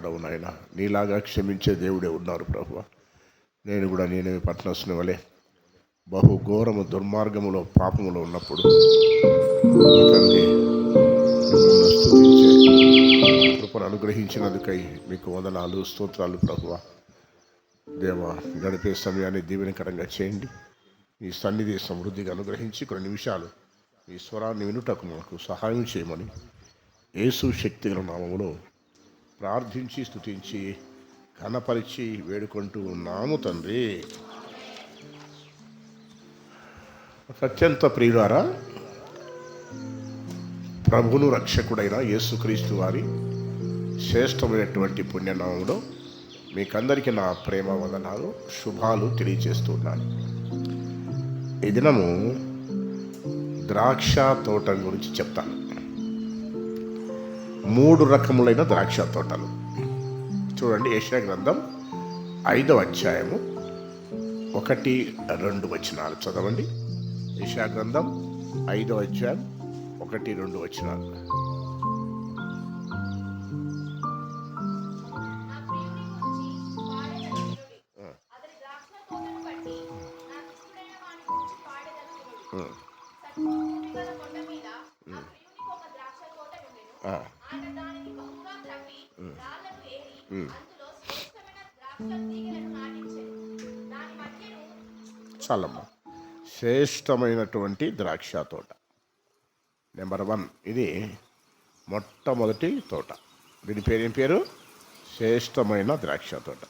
వాడవు నాయన. నీలాగా క్షమించే దేవుడే ఉన్నారు ప్రభువా. నేను కూడా నేనేమి పట్టణస్తుని వలె బహు ఘోరము దుర్మార్గములో పాపములో ఉన్నప్పుడు తండ్రి మిమ్మల్ని స్తుతించే కృపను అనుగ్రహించినందుకై మీకు వందనాలు, స్తోత్రాలు ప్రభువా. దేవా, గడిపే సమయాన్ని దీవెనకరంగా చేయండి. ఈ సన్నిధి సమృద్ధిగా అనుగ్రహించి కొన్ని నిమిషాలు ఈ స్వరాన్ని వినుటకు మాకు సహాయం చేయమని యేసు శక్తిగల నామములో ప్రార్థించి స్తుతించి కనపరిచి వేడుకుంటూ ఉన్నాము తండ్రి. అత్యంత ప్రియులారా, ప్రభువును రక్షకుడైన యేసుక్రీస్తు వారి శ్రేష్టమైనటువంటి పుణ్యనామంలో మీకందరికీ నా ప్రేమ వందనాలు, శుభాలు తెలియజేస్తున్నాను. ఈ దినము ద్రాక్ష తోట గురించి చెప్తాను. 3 రకములైన ద్రాక్ష తోటలు చూడండి. యెషయా గ్రంథం 5వ అధ్యాయము 1-2 వచనాలు చదవండి. యెషయా గ్రంథం 5వ అధ్యాయం 1-2 వచనాలు. చాలమ్మా. శ్రేష్టమైనటువంటి ద్రాక్ష తోట నెంబర్ 1. ఇది మొట్టమొదటి తోట. దీని పేరేం పేరు? శ్రేష్టమైన ద్రాక్ష తోట.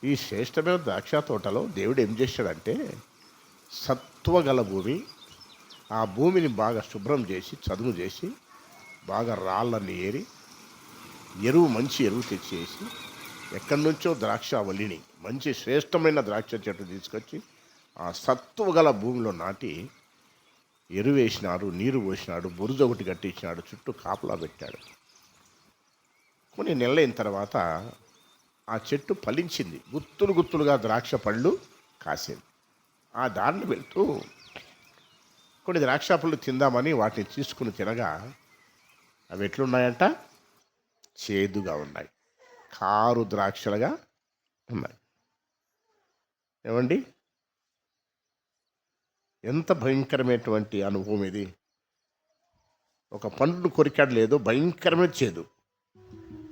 ఈ శ్రేష్టమైన ద్రాక్ష తోటలో దేవుడు ఏం చేశాడంటే, సత్వగల భూమి, ఆ భూమిని బాగా శుభ్రం చేసి చదును చేసి బాగా రాళ్ళని ఏరి మంచి ఎరువు తెచ్చేసి ఎక్కడి నుంచో ద్రాక్షావల్లిని మంచి శ్రేష్టమైన ద్రాక్ష చెట్టు తీసుకొచ్చి ఆ సత్తుగల భూమిలో నాటి ఎరువు వేసినాడు, నీరు పోసినాడు, బురద ఒకటి కట్టించినాడు, చుట్టూ కాపలా పెట్టాడు. కొన్ని నెలలైన తర్వాత ఆ చెట్టు ఫలించింది. గుత్తులుగా ద్రాక్ష పళ్ళు కాసింది. ఆ దారిని వెళ్తూ కొన్ని ద్రాక్ష పళ్ళు తిందామని వాటిని తీసుకుని తినగా అవి ఎట్లున్నాయంట? చేదుగా ఉన్నాయి, కారు ద్రాక్షలుగా ఉన్నాయి. ఏమండి, ఎంత భయంకరమైనటువంటి అనుభవం ఇది! ఒక పండును కొరికాడు లేదు, భయంకరమైన చేదు.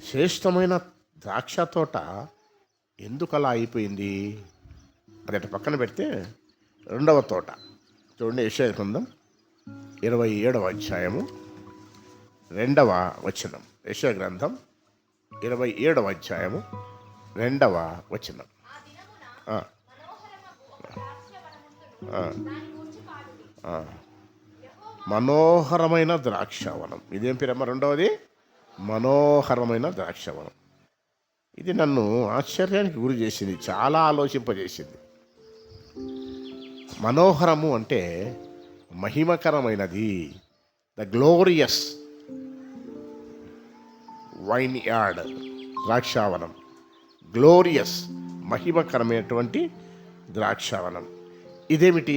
శ్రేష్టమైన ద్రాక్ష తోట ఎందుకు అలా అయిపోయింది? అది అటు పక్కన పెడితే 2వ తోట చూడండి. యెషయా గ్రంథం 27వ అధ్యాయము 2వ వచనం. యెషయా గ్రంథం 27వ అధ్యాయము 2వ వచనం. మనోహరమైన ద్రాక్షవనం. ఇదేం పేరమ్మా? 2వది మనోహరమైన ద్రాక్షవనం. ఇది నన్ను ఆశ్చర్యానికి గురి చేసింది, చాలా ఆలోచింపజేసింది. మనోహరము అంటే మహిమకరమైనది. ద గ్లోరియస్ వైన్ యార్డ్, ద్రాక్షావనం. గ్లోరియస్, మహిమకరమైనటువంటి ద్రాక్షావనం. ఇదేమిటి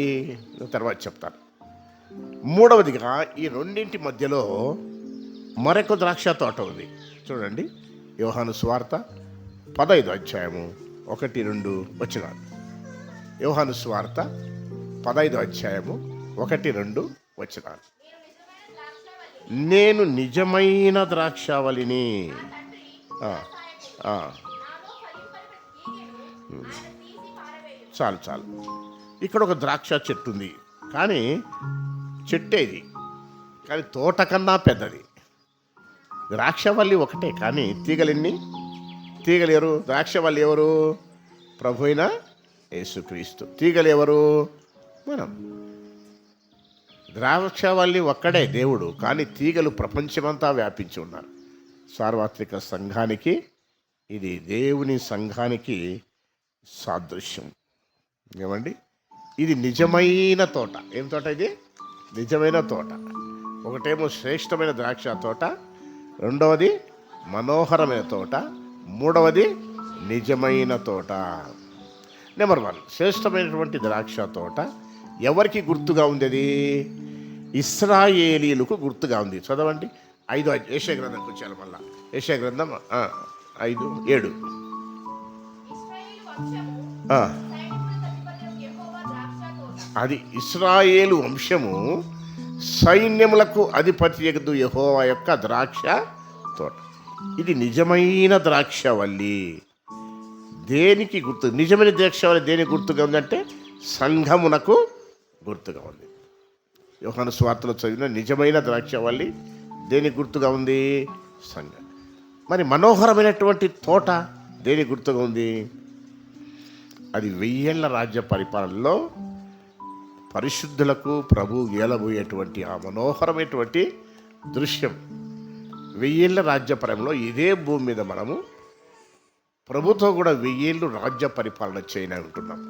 తర్వాత చెప్తాను. 3వదిగా ఈ రెండింటి మధ్యలో మరొక ద్రాక్ష తోట ఉంది. చూడండి, యోహాను సువార్త 15వ అధ్యాయము 1-2 వచనాలు. యోహాను సువార్త 15వ అధ్యాయము 1-2 వచనాలు. నేను నిజమైన ద్రాక్షావళిని. చాలు. ఇక్కడ ఒక ద్రాక్ష చెట్టు ఉంది, కానీ చెట్టేది, కానీ తోట కన్నా పెద్దది. ద్రాక్షవల్లి ఒకటే, కానీ తీగలెన్ని? తీగలు ఎవరు? ద్రాక్షవల్లి ఎవరు? ప్రభు అయిన యేసుక్రీస్తు. తీగలు ఎవరు? మనం. ద్రాక్షవల్లి ఒక్కడే దేవుడు, కానీ తీగలు ప్రపంచమంతా వ్యాపించి ఉన్నారు. సార్వత్రిక సంఘానికి, ఇది దేవుని సంఘానికి సాదృశ్యం. ఏమండి, ఇది నిజమైన తోట. ఏం తోట ఇది? నిజమైన తోట. ఒకటేమో శ్రేష్టమైన ద్రాక్ష తోట, 2వది మనోహరమైన తోట, 3వది నిజమైన తోట. నెంబర్ 1 శ్రేష్టమైనటువంటి ద్రాక్ష తోట ఎవరికి గుర్తుగా ఉంది? అది ఇశ్రాయేలీయులకు గుర్తుగా ఉంది. చదవండి. 5వ యెషయా గ్రంథంకి వచ్చాను. మళ్ళా యెషయా గ్రంథం 5, 7. అది ఇశ్రాయేలు వంశము సైన్యములకు అధిపతియగు యెహోవా యొక్క ద్రాక్ష తోట. ఇది నిజమైన ద్రాక్షవల్లి. దేనికి గుర్తు? నిజమైన ద్రాక్షవల్లి దేనికి గుర్తుగా ఉందంటే సంఘమునకు గుర్తుగా ఉంది. యోహాను సువార్తలో చదివిన నిజమైన ద్రాక్షవల్లి దేనికి గుర్తుగా ఉంది? సంఘం. మరి మనోహరమైనటువంటి తోట దేనికి గుర్తుగా ఉంది? అది 1000 ఏళ్ల రాజ్య పరిపాలనలో పరిశుద్ధులకు ప్రభు ఏలబోయేటువంటి ఆ మనోహరమైనటువంటి దృశ్యం. 1000 ఏళ్ల రాజ్యపరంలో ఇదే భూమి మీద మనము ప్రభుతో కూడా 1000 ఏళ్ళు రాజ్య పరిపాలన చేయని ఉంటున్నాం.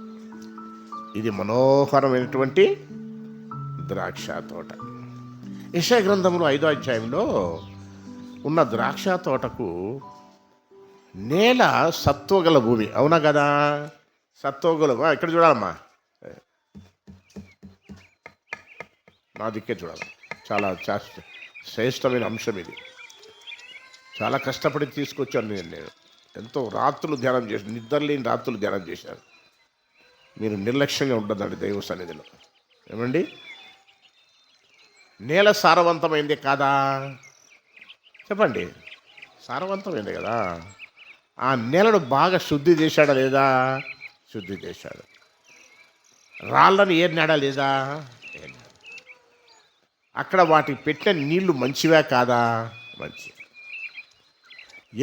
ఇది మనోహరమైనటువంటి ద్రాక్ష తోట. యెషయా గ్రంథంలో 5వ అధ్యాయంలో ఉన్న ద్రాక్ష తోటకు నేల సత్వగల భూమి, అవునా కదా? సత్వగల ఇక్కడ చూడాలమ్మా, నా దిక్కే చూడాలి. చాలా శ్రేష్టమైన అంశం ఇది. చాలా కష్టపడి తీసుకొచ్చాను నేను. ఎంతో రాత్రులు ధ్యానం చేశాను, నిద్రలేని రాత్రులు ధ్యానం చేశాను. మీరు నిర్లక్ష్యంగా ఉండదండి దైవ సన్నిధిలో. ఏమండి, నేల సారవంతమైంది కాదా? చెప్పండి, సారవంతమైంది కదా. ఆ నేలను బాగా శుద్ధి చేశాడా లేదా? శుద్ధి చేశాడు. రాళ్ళను ఏర్నాడా లేదా? అక్కడ వాటికి పెట్టిన నీళ్లు మంచివే కాదా? మంచి.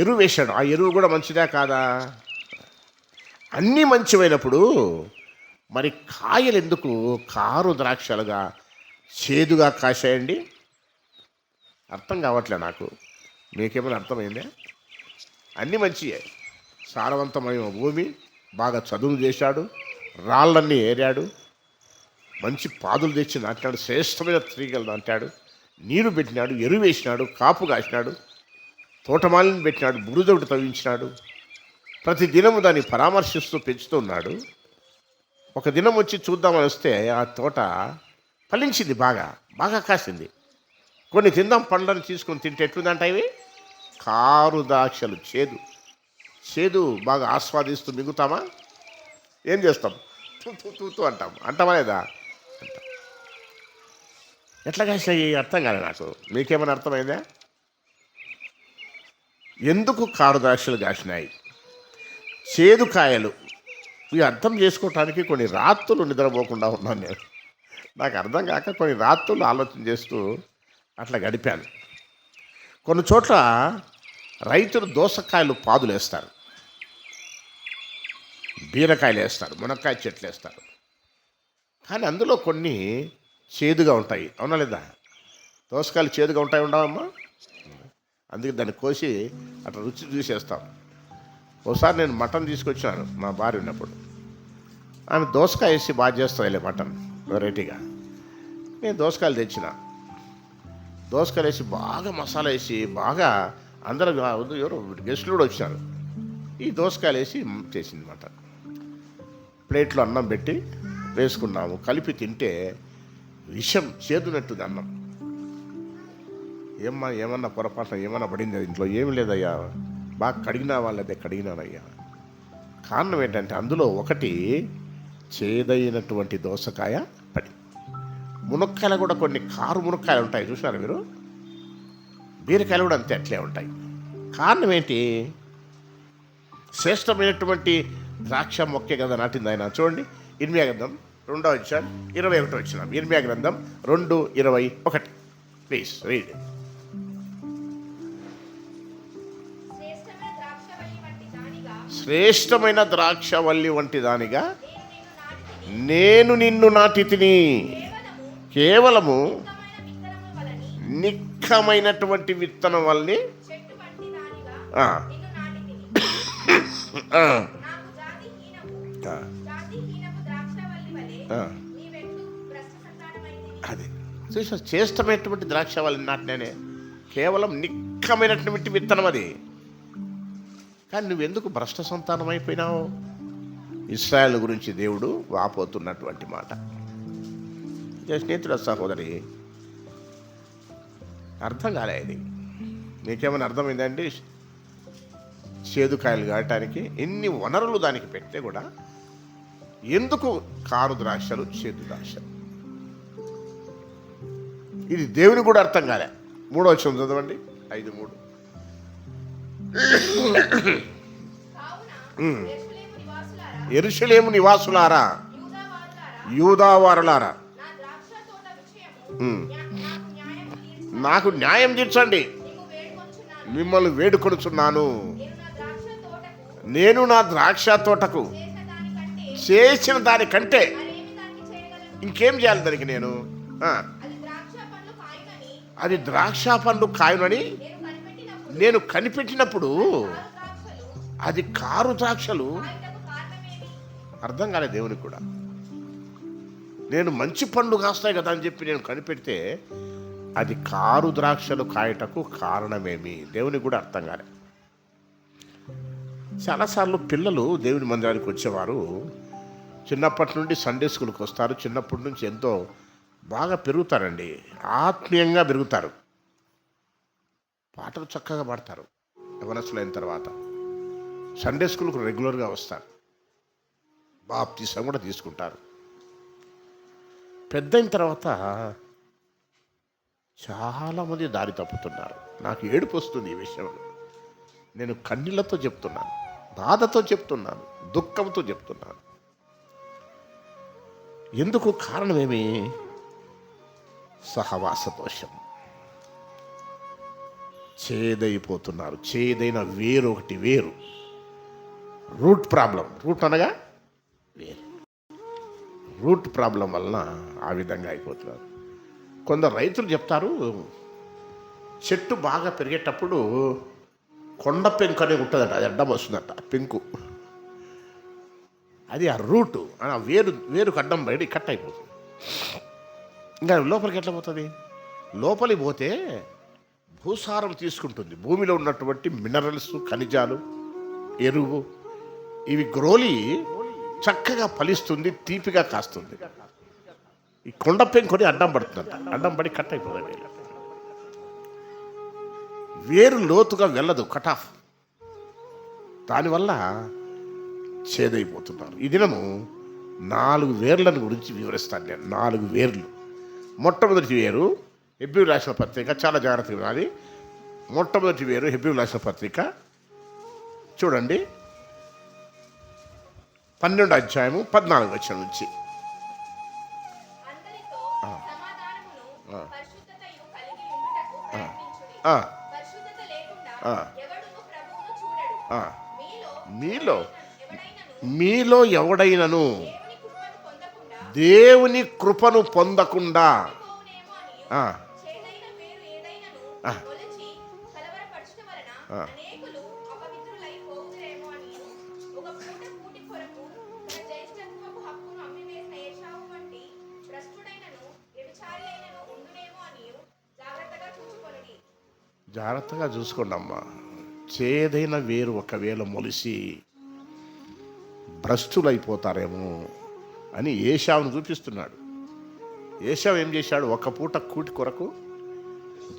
ఎరువు వేశాడు, ఆ ఎరువు కూడా మంచిదే కాదా? అన్నీ మంచివైనప్పుడు మరి కాయలు ఎందుకు కారు ద్రాక్షలుగా చేదుగా కాశాయండి? అర్థం కావట్లే నాకు. మీకేమైనా అర్థమైందే? అన్నీ మంచియే. సారవంతమైన భూమి, బాగా చదువు చేశాడు, రాళ్ళన్నీ ఏరాడు, మంచి పాదులు తెచ్చి నాటినాడు, శ్రేష్టమైన తీగలు నాటాడు, నీరు పెట్టినాడు, ఎరువు వేసినాడు, కాపు కాసినాడు, తోటమాలిని పెట్టినాడు, బురుదొకటి తవ్వించినాడు. ప్రతి దినము దాన్ని పరామర్శిస్తూ పెంచుతూ ఉన్నాడు. ఒక దినం వచ్చి చూద్దామని వస్తే ఆ తోట ఫలించింది, బాగా బాగా కాసింది. కొన్ని తిందాం పండ్లను తీసుకొని తింటే ఎట్లుందంట ఇవి? కారు ద్రాక్షలు, చేదు చేదు బాగా ఆస్వాదిస్తూ మిగుతామా? ఏం చేస్తాం? తూ అంటాం. అంటామా లేదా? అంటాం. ఎట్లా కాసినాయి అర్థం కాదు నాకు. మీకేమైనా అర్థమైందా? ఎందుకు కారు ద్రాక్షలు కాసినాయి? చేదు కాయలు. ఇవి అర్థం చేసుకోవటానికి కొన్ని రాత్రులు నిద్రపోకుండా ఉన్నాను నేను. నాకు అర్థం కాక కొన్ని రాత్రులు ఆలోచన చేస్తూ అట్లా గడిపాను. కొన్ని చోట్ల రైతులు దోసకాయలు పాదులు వేస్తారు, బీరకాయలు వేస్తారు, మునక్కాయ చెట్లు వేస్తారు. కానీ అందులో కొన్ని చేదుగా ఉంటాయి, అవునా లేదా? దోసకాయలు చేదుగా ఉంటాయి, ఉండవమ్మా? అందుకే దాన్ని కోసి అట్లా రుచి చూసేస్తాం. ఒకసారి నేను మటన్ తీసుకొచ్చాను మా భార్య ఉన్నప్పుడు. ఆమె దోసకాయ వేసి బాగా చేస్తాయిలే మటన్ వెరైటీగా. నేను దోసకాయలు తెచ్చిన, దోసకాయలు వేసి బాగా మసాలా వేసి బాగా అందరూ ఎవరు గెస్టులు కూడా వచ్చారు. ఈ దోసకాయలు వేసి చేసింది మటన్. ప్లేట్లో అన్నం పెట్టి వేసుకున్నాము. కలిపి తింటే విషం చేదునట్టుది అన్నం. ఏమన్నా పొరపాటున ఏమన్నా పడింది ఇంట్లో? ఏమి లేదయ్యా, బాగా కడిగినా వాళ్ళదే కడిగినానయ్యా. కారణం ఏంటంటే అందులో ఒకటి చేదైనటువంటి దోసకాయ పడి. మునక్కాయలు కూడా కొన్ని కారు మునక్కాయలు ఉంటాయి, చూసారు మీరు? బీరకాయలు కూడా అంతే, అట్లే ఉంటాయి. కారణం ఏంటి? శ్రేష్టమైనటువంటి ద్రాక్ష మొక్కే కదా నాటింది ఆయన. చూడండి, ఇర్మియా గ్రంథం 2వ అధ్యాయం 21వ వచనం. ఇర్మియా గ్రంథం 2:21. Please read. శ్రేష్టమైన ద్రాక్షవల్లి వంటి దానిగా నేను నిన్ను నాటి తిని, కేవలము నిక్కమైనటువంటి విత్తనం వల్లి అది చూసా. శ్రేష్టమైనటువంటి ద్రాక్షవల్లి నాటినే, కేవలం నిక్కమైనటువంటి విత్తనం అది. కానీ నువ్వెందుకు భ్రష్ట సంతానం అయిపోయినావు? ఇశ్రాయేలు గురించి దేవుడు వాపోతున్నటువంటి మాట. స్నేహితుడ, సహోదరి, అర్థం కాలే ఇది. నీకేమైనా అర్థమైందండి? చేదుకాయలు కాయటానికి ఎన్ని వనరులు దానికి పెడితే కూడా ఎందుకు కారు ద్రాక్షలు చేదు ద్రాక్షలు? ఇది దేవుని కూడా అర్థం కాలే. 3వ వచనం చదవండి, 5:3. యెరూషలేము నివాసులారా, యూదావారులారా, నాకు న్యాయం తీర్చండి, మిమ్మల్ని వేడుకొనుచున్నాను. నేను నా ద్రాక్ష తోటకు చేసిన దానికంటే ఇంకేం చేయాలి దానికి నేను? అది ద్రాక్ష పండ్లు కాయనని నేను కనిపెట్టినప్పుడు అది కారు ద్రాక్షలు. అర్థం కాలే దేవునికి కూడా. నేను మంచి పండ్లు కాస్తాయి కదా అని చెప్పి నేను కనిపెడితే అది కారు ద్రాక్షలు కాయటకు కారణమేమి? దేవునికి కూడా అర్థం కాలే. చాలాసార్లు పిల్లలు దేవుని మందిరానికి వచ్చేవారు చిన్నప్పటి నుండి సండే స్కూల్కి వస్తారు. చిన్నప్పటి నుంచి ఎంతో బాగా పెరుగుతారండి, ఆత్మీయంగా పెరుగుతారు, పాటలు చక్కగా పాడతారు. యవనస్తులైన తర్వాత సండే స్కూల్కు రెగ్యులర్గా వస్తారు, బాప్తిసం కూడా తీసుకుంటారు. పెద్దయిన తర్వాత చాలామంది దారి తప్పుతున్నారు. నాకు ఏడుపు వస్తుంది ఈ విషయంలో. నేను కన్నీళ్లతో చెప్తున్నాను, బాధతో చెప్తున్నాను, దుఃఖంతో చెప్తున్నాను. ఎందుకు? కారణమేమి? సహవాస దోషం. చేదైపోతున్నారు. చేదైన వేరు ఒకటి, వేరు రూట్ ప్రాబ్లం. రూట్ అనగా వేరు. రూట్ ప్రాబ్లం వలన ఆ విధంగా అయిపోతున్నారు. కొందరు రైతులు చెప్తారు, చెట్టు బాగా పెరిగేటప్పుడు కొండ పెంకు అనేది ఉంటుందంట, అది అడ్డం వస్తుందట. పెంకు అది ఆ రూటు, ఆ వేరుకు అడ్డం బయట కట్ అయిపోతుంది. ఇంకా లోపలికి ఎట్లా పోతుంది? లోపలికి పోతే భూసారం తీసుకుంటుంది. భూమిలో ఉన్నటువంటి మినరల్స్, ఖనిజాలు, ఎరువు, ఇవి గ్రోలి చక్కగా ఫలిస్తుంది, తీపిగా కాస్తుంది. ఈ కొండ పెంకొని అడ్డం పడుతుందంట, అడ్డం పడి కట్ అయిపోతుంది. వేరు లోతుగా వెళ్ళదు, కట్ ఆఫ్. దానివల్ల చేదైపోతున్నారు. ఈ దినము 4 వేర్లను గురించి వివరిస్తాను నేను. 4 వేర్లు. మొట్టమొదటి వేరు హెబ్రీయులకు రాసిన పత్రిక, చాలా జాగ్రత్తగా ఉన్నది. మొట్టమొదటి వేరు హెబ్రీయులకు రాసిన పత్రిక చూడండి, 12వ అధ్యాయము 14వ వచనం నుంచి. మీలో ఎవడైనను దేవుని కృపను పొందకుండా జాగ్రత్తగా చూసుకోండి అమ్మా. చేదైన వేరు ఒకవేళ మొలిసి భ్రష్టులైపోతారేమో అని ఏశావును చూపిస్తున్నాడు. ఏశావు ఏం చేశాడు? ఒక పూట కూటి కొరకు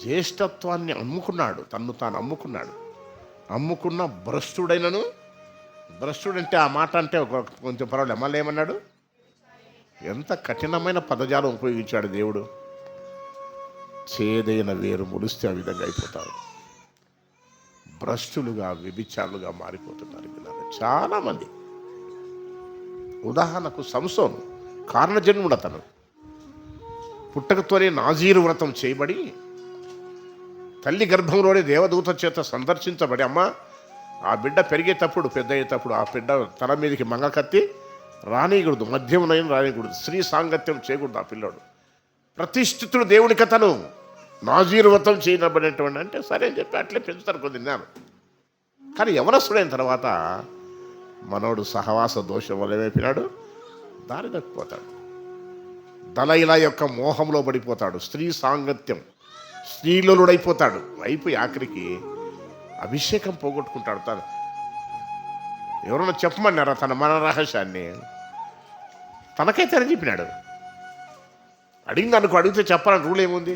జ్యేష్ఠత్వాన్ని అమ్ముకున్నాడు, తన్ను తాను అమ్ముకున్నాడు. అమ్ముకున్న భ్రష్టుడైనను, భ్రష్టుడంటే ఆ మాట అంటే కొంచెం పర్వాలేదు, మళ్ళీ ఏమన్నాడు? ఎంత కఠినమైన పదజాలం ఉపయోగించాడు దేవుడు. చేదైన వేరు ములిస్తే ఆ విధంగా అయిపోతారు. భ్రష్టులుగా, వ్యభిచారులుగా మారిపోతున్నారు చాలామంది. ఉదాహరణకు సంసోను కారణజన్ముడు. అతను పుట్టకతోనే నాజీరు వ్రతం చేయబడి తల్లి గర్భంలోనే దేవదూత చేత సందర్శించబడి, అమ్మ ఆ బిడ్డ పెరిగేటప్పుడు, పెద్ద అయ్యేటప్పుడు ఆ బిడ్డ తల మీదకి మంగ కత్తి రానియకూడదు, మద్యమునైనా రానియకూడదు, స్త్రీ సాంగత్యం చేయకూడదు. ఆ పిల్లోడు ప్రతిష్ఠితుడు దేవునికి అతను నాజీరు వ్రతం చేయబడినటువంటి. అంటే సరే అని చెప్పి అట్లే పెంచుతారు కొద్దిన్నాను. కానీ యవనస్తుడైన తర్వాత మనోడు సహవాస దోషం వల్ల ఏమైపోయినాడు? దారి తప్పిపోతాడు. దళైలా యొక్క మోహంలో పడిపోతాడు. స్త్రీ సాంగత్యం, స్త్రీలుడైపోతాడు. అయిపోయి ఆఖరికి అభిషేకం పోగొట్టుకుంటాడు. తను ఎవరన్నా చెప్పమన్నారా తన మన రహస్యాన్ని? తనకైతే అని చెప్పినాడు. అడిగింది అనుకో, అడిగితే చెప్పాలని రూల్ ఏముంది?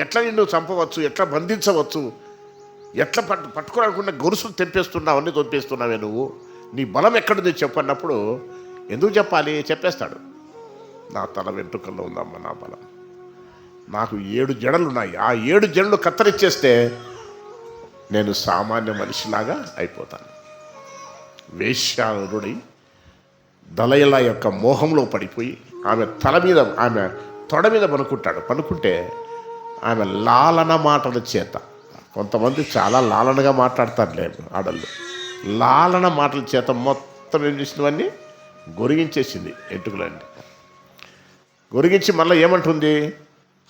ఎట్లా నిన్ను చంపవచ్చు, ఎట్లా బంధించవచ్చు, ఎట్లా పట్టుకోవాలనుకున్న గొలుసులు తెంపేస్తున్నావు, అన్నీ తొంపేస్తున్నావే నువ్వు, నీ బలం ఎక్కడుంది చెప్పన్నప్పుడు ఎందుకు చెప్పాలి? చెప్పేస్తాడు. నా తల వెంట్రుకల్లో ఉందమ్మా నా బలం, నాకు 7 జడలు ఉన్నాయి, ఆ 7 జడలు కత్తరిచ్చేస్తే నేను సామాన్య మనిషిలాగా అయిపోతాను. వేశ్యానుడై దళయల యొక్క మోహంలో పడిపోయి ఆమె ఆమె తొడ మీద పనుకుంటే ఆమె లాలన మాటల చేత, కొంతమంది చాలా లాలనగా మాట్లాడతారులే ఆడళ్ళు, లాలన మాటల చేత మొత్తం ఏం చేసినవన్నీ గొరిగించేసింది ఎంటుకలన్నీ. గొరిగించి మళ్ళీ ఏమంటుంది?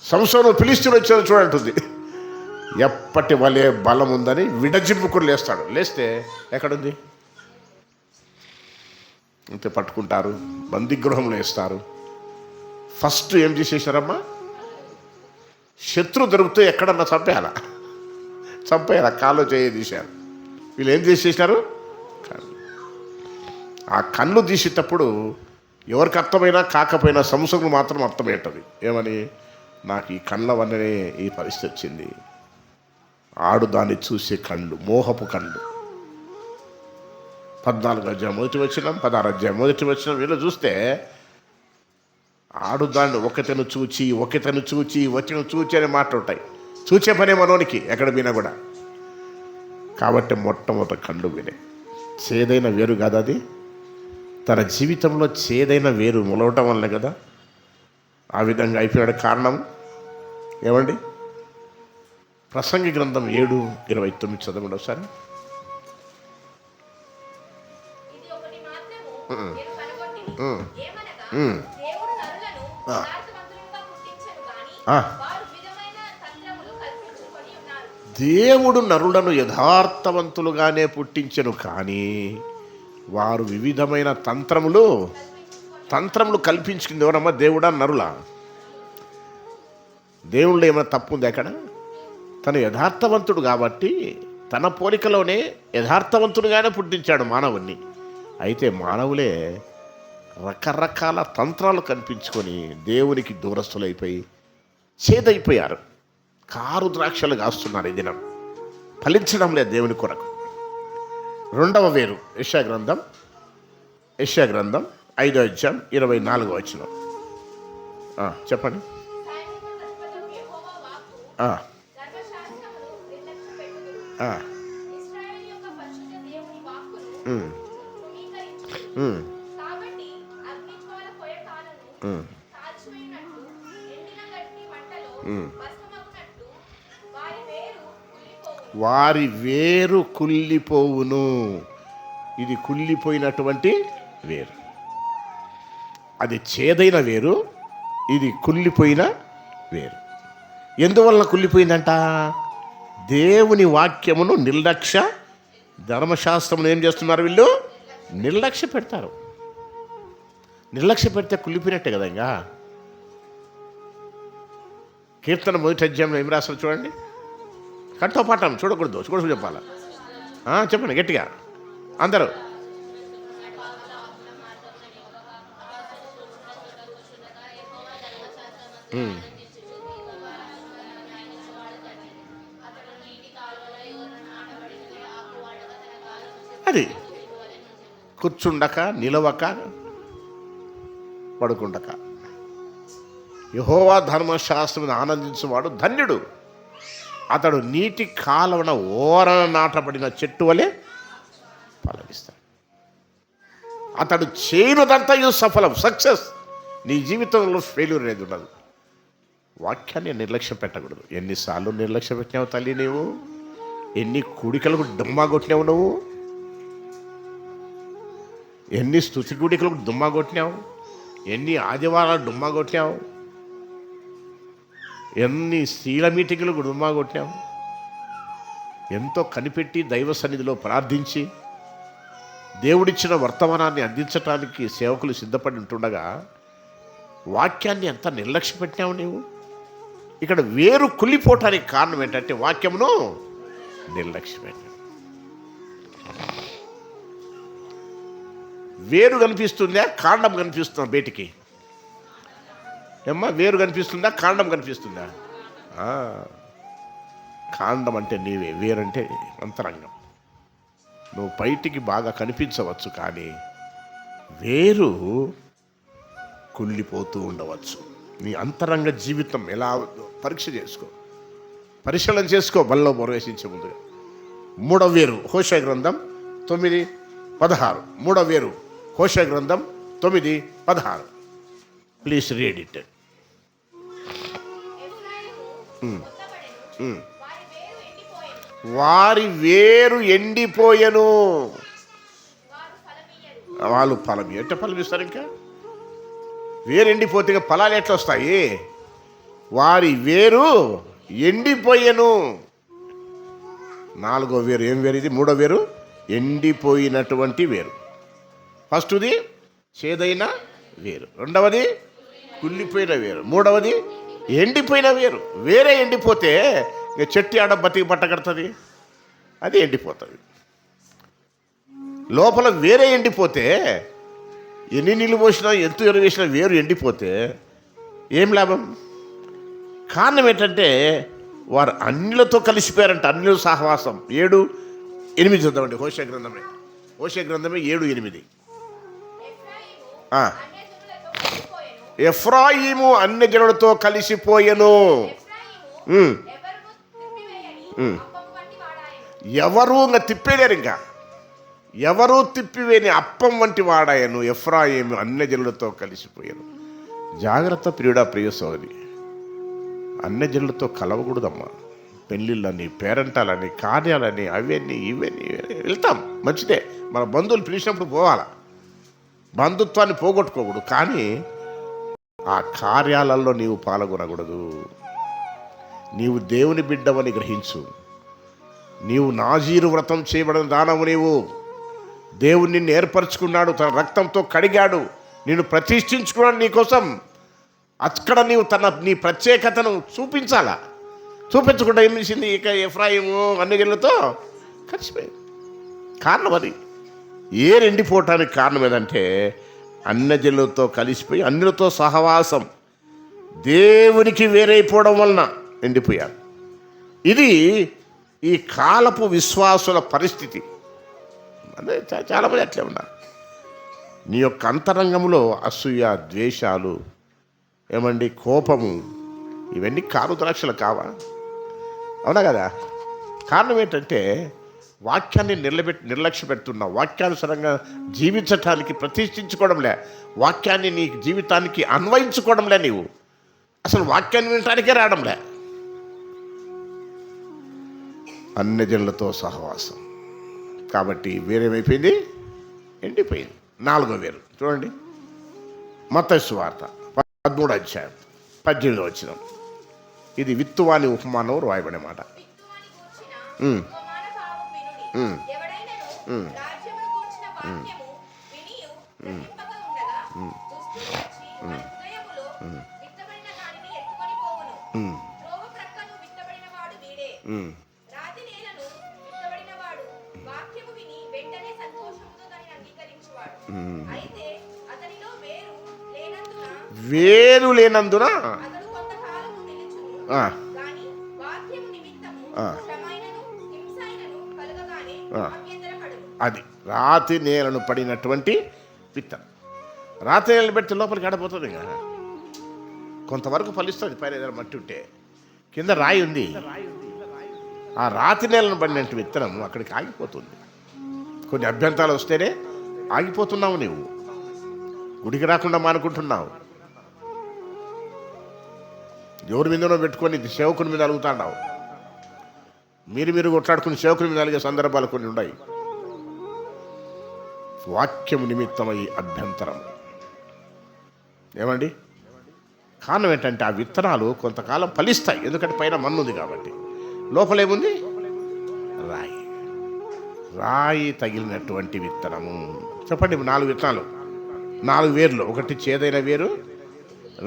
సంసోను ఫిలిష్తీయుడు వచ్చాడు చూడంటుంది. ఎప్పటి వలే బలం ఉందని విడజింపుకుని లేస్తాడు. లేస్తే ఎక్కడుంది? అంతే పట్టుకుంటారు, బందీగృహంలో వేస్తారు. ఫస్ట్ ఏం చేసేసారమ్మా? శత్రు దొరికితే ఎక్కడన్నా చంపేయాల కాళ్ళు తీశారు. వీళ్ళు ఏం చేసేసారు? ఆ కన్ను తీసేటప్పుడు ఎవరికి అర్థమైనా కాకపోయినా సంసోనుకు మాత్రం అర్థమయ్యేటది. ఏమని? నాకు ఈ కళ్ళ వల్లనే ఈ పరిస్థితి వచ్చింది. ఆడు దాన్ని చూసే కళ్ళు, మోహపు కళ్ళు. 14 అధ్యాయం మొదటి వచనం, 16 అధ్యాయం మొదటి వచనం వీళ్ళు చూస్తే ఆడు దాన్ని ఒకతను చూచి అనే మాటలు ఉంటాయి. చూచే పనే మనోనికి ఎక్కడ వినా కూడా. కాబట్టి మొట్టమొదటి కళ్ళు వినే చేదైన వేరు కాదు అది. తన జీవితంలో చేదైన వేరు మొలవటం వల్లే కదా ఆ విధంగా అయిపోయాడు. కారణం ఏమండి? ప్రసంగి గ్రంథం 7:29 చదవండి ఒకసారి. దేవుడు నరులను యథార్థవంతులుగానే పుట్టించెను, కానీ వారు వివిధమైన తంత్రములు కల్పించుకుంది. ఎవరమ్మా? దేవుడా నరులా? దేవుళ్ళు ఏమైనా తప్పు ఉంది అక్కడ? తను యథార్థవంతుడు కాబట్టి తన పోలికలోనే యథార్థవంతుడుగానే పుట్టించాడు మానవుణ్ణి. అయితే మానవులే రకరకాల తంత్రాలు కనిపించుకొని దేవునికి దూరస్తులైపోయి చేదైపోయారు. కారు ద్రాక్షలు కాస్తున్నారు. ఈ దినం ఫలించడం లేదు దేవుని కొరకు. 2వ వేరు యెషయా గ్రంథం 5వ అధ్యాయం 24వ వచనం. చెప్పండి. వారి వేరు కుళ్ళిపోవును. ఇది కుళ్ళిపోయినటువంటి వేరు. అది చేదైన వేరు, ఇది కుళ్ళిపోయిన వేరు. ఎందువలన కుళ్ళిపోయిందంట? దేవుని వాక్యమును ధర్మశాస్త్రమును ఏం చేస్తున్నారు వీళ్ళు? నిర్లక్ష్య పెడతారు. నిర్లక్ష్య పెడితే కుళ్ళిపోయినట్టే కదా. ఇంకా కీర్తన 1వ అధ్యాయంలో ఏం రాస్తారు చూడండి. కట్టో పాఠం చూడకూడదు చెప్పాలా? చెప్పండి గట్టిగా అందరూ. అది కూర్చుండక, నిలవక, పడుకుండక యెహోవా ధర్మశాస్త్రం ఆనందించువాడు ధన్యుడు. అతడు నీటి కాలవన ఓరన నాటబడిన చెట్టు వలె ఫలమిస్తాడు. అతడు చేయనదంతయు సఫలం, సక్సెస్. నీ జీవితంలో ఫెయిల్యూర్ అనేది ఉండదు. వాక్యాన్ని నిర్లక్ష్యం పెట్టకూడదు. ఎన్నిసార్లు నిర్లక్ష్యం పెట్టినావు తల్లి నీవు? ఎన్ని కూడికలకు డుమ్మా కొట్టినావు నువ్వు? ఎన్ని స్తుతి కూడికలకు డుమ్మా కొట్టినావు? ఎన్ని ఆదివారాలు డుమ్మా కొట్టినావు? ఎన్ని స్త్రీల మీటింగులకు డుమ్మా కొట్టినావు? ఎంతో కనిపెట్టి దైవ సన్నిధిలో ప్రార్థించి దేవుడిచ్చిన వర్తమానాన్ని అందించడానికి సేవకులు సిద్ధపడి ఉంటుండగా వాక్యాన్ని ఎంత నిర్లక్ష్య పెట్టినావు నీవు? ఇక్కడ వేరు కుళ్ళిపోవటానికి కారణం ఏంటంటే వాక్యమును నిర్లక్ష్యం పెట్టావు. వేరు కనిపిస్తుందా, కాండం కనిపిస్తుందా? బయటికి ఏమ్మా, వేరు కనిపిస్తుందా, కాండం కనిపిస్తుందా? కాండం అంటే నీవే, వేరంటే అంతరంగం. నువ్వు బయటికి బాగా కనిపించవచ్చు, కానీ వేరు కుళ్ళిపోతూ ఉండవచ్చు. నీ అంతరంగ జీవితం ఎలా ఉందో పరీక్ష చేసుకో, పరిశీలన చేసుకో బల్లో ప్రవేశించే ముందుగా. 3వ వేరు హోషేయ గ్రంథం 9:16. 3వ వేరు హోషేయ గ్రంథం 9:16. Please read it. వారి వేరు ఎండిపోయెను, వాళ్ళు ఫలం ఎట్ట ఫలం ఇస్తారు? ఇంకా వేరు ఎండిపోతే ఫలాలు ఎట్లా వస్తాయి? వారి వేరు ఎండిపోయెను. 4వ వేరు ఏం వేరు ఇది? 3వ వేరు ఎండిపోయినటువంటి వేరు. ఫస్ట్ది చేదైన వేరు, 2వది కుళ్ళిపోయిన వేరు, 3వది ఎండిపోయిన వేరు. వేరే ఎండిపోతే ఇక చెట్టు ఆడ బతికి బట్ట కడుతుంది, అది ఎండిపోతుంది. లోపల వేరే ఎండిపోతే ఎన్ని నీళ్ళు పోసినా ఎంత ఎరువు వేసినా వేరు ఎండిపోతే ఏం లాభం? కారణం ఏంటంటే వారు అన్యులతో కలిసిపోయారంట. అన్యుల సహవాసం. 7:8 చూద్దామండి. హోషేయ గ్రంథమే 7:8. ఎఫ్రాయిము అన్యజనులతో కలిసిపోయెను. ఎవరు ఇంకా తిప్పేలేరు, ఇంకా ఎవరు తిప్పివేని అప్పం వంటి వాడాయను. ఎఫ్రాయిము అన్యజనులతో కలిసిపోయాను. జాగ్రత్త ప్రియుడా, ప్రియ సోదరి, అన్యజనులతో కలవకూడదమ్మా. పెళ్ళిళ్ళని, పేరంటాలని, కార్యాలని, అవన్నీ ఇవన్నీ వెళ్తాం, మంచిదే. మన బంధువులు పిలిచినప్పుడు పోవాలా, బంధుత్వాన్ని పోగొట్టుకోకూడదు. కానీ ఆ కార్యాలలో నీవు పాల్గొనకూడదు. నీవు దేవుని బిడ్డవని గ్రహించు. నీవు నాజీరు వ్రతం చేయబడిన దానవు. నీవు దేవుని నిన్ను ఏర్పరచుకున్నాడు, తన రక్తంతో కడిగాడు, నిన్ను ప్రతిష్ఠించుకున్నాడు నీకోసం. అక్కడ నీవు నీ ప్రత్యేకతను చూపించాలా. చూపించకుండా ఏం చేసింది? ఇక ఎఫ్రాయిము అన్యజనులతో కలిసిపోయింది. కారణం అది. ఎండిపోవటానికి కారణం ఏదంటే అన్యజనులతో కలిసిపోయి అన్యులతో సహవాసం, దేవునికి వేరైపోవడం వలన ఎండిపోయారు. ఇది ఈ కాలపు విశ్వాసుల పరిస్థితి. అదే చాలామంది అట్లే ఉన్నారు. నీ యొక్క అంతరంగంలో అసూయ, ద్వేషాలు, ఏమండి, కోపము, ఇవన్నీ కారు ద్రాక్షలు కావా? అవునా కదా? కారణం ఏంటంటే వాక్యాన్ని నిర్లక్ష్య పెడుతున్నావు. వాక్యానుసారంగా జీవించటానికి ప్రతిష్ఠించుకోవడంలే, వాక్యాన్ని నీ జీవితానికి అన్వయించుకోవడంలే. నీవు అసలు వాక్యాన్ని వినటానికే రావడంలే. అన్యజనులతో సహవాసం కాబట్టి వేరేమైపోయింది, ఎండిపోయింది. 4వ వేరు చూడండి, మత్తయి సువార్త 13:18. ఇది విత్తువాని ఉపమానం రాయబడే మాట. వేరు లేనందున అది రాతి నేలను పడినటువంటి విత్తనం. రాతి నేలను పెడితే లోపలికి ఆడపోతుంది. ఇంకా కొంతవరకు ఫలిస్తుంది, పైన ఏదైనా మట్టి ఉంటే. కింద రాయి ఉంది, ఆ రాతి నేలను పడినట్టు విత్తనం అక్కడికి ఆగిపోతుంది. కొన్ని అభ్యంతరాలు వస్తేనే ఆగిపోతున్నావు. నీవు గుడికి రాకుండా మానుకుంటున్నావు. ఎవరి మీదనో పెట్టుకొని సేవకుని మీద అలుగుతాండావు. మీరు కొట్లాడుకుని సేవకుని మీద అలిగే సందర్భాలు కొన్ని ఉన్నాయి. వాక్యము నిమిత్తమై అభ్యంతరం. ఏమండి, కారణం ఏంటంటే ఆ విత్తనాలు కొంతకాలం ఫలిస్తాయి, ఎందుకంటే పైన మన్ను ఉంది కాబట్టి. లోపలేముంది? రాయి తగిలినటువంటి విత్తనము. చెప్పండి, 4 విత్తనాలు, 4 వేర్లు. 1 చేదైన వేరు,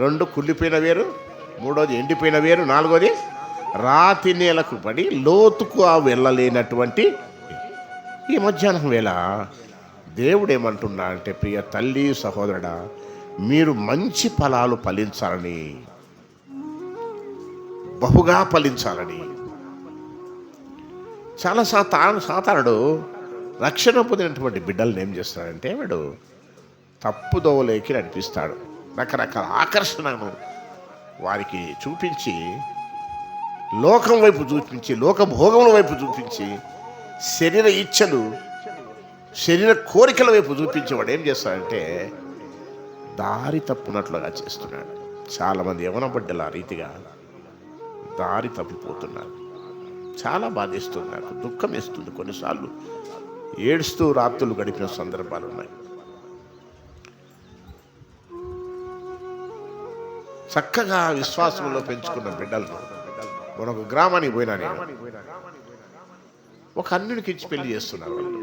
2 కుళ్ళిపోయిన వేరు, 3వది ఎండిపోయిన వేరు, 4వది రాతి నేలకు పడి లోతుకు వెళ్ళలేనటువంటి. ఈ మధ్యాహ్నం వేళ దేవుడు ఏమంటున్నా అంటే, ప్రియ తల్లి, సహోదరుడా, మీరు మంచి ఫలాలు ఫలించాలని, బహుగా ఫలించాలని, చాలా సాతానుడు రక్షణ పొందినటువంటి బిడ్డలను ఏం చేస్తాడంటే వాడు తప్పుదోవలోకి నడిపిస్తాడు. రకరకాల ఆకర్షణను వారికి చూపించి, లోకం వైపు చూపించి, లోకభోగముల వైపు చూపించి, శరీర ఇచ్ఛలు, శరీర కోరికల వైపు చూపించి వాడు ఏం చేస్తాడంటే దారి తప్పునట్లుగా చేస్తున్నాడు. చాలామంది యవన బిడ్డలు ఆ రీతిగా దారి తప్పిపోతున్నారు. చాలా బాధేస్తుంది, నాకు దుఃఖం వేస్తుంది. కొన్నిసార్లు ఏడుస్తూ రాత్రులు గడిపిన సందర్భాలు ఉన్నాయి. చక్కగా విశ్వాసంలో పెంచుకున్న బిడ్డలను మరొక గ్రామానికి పోయినా నేను, ఒక అన్యునికి ఇచ్చి పెళ్లి చేస్తున్నారు వాళ్ళు.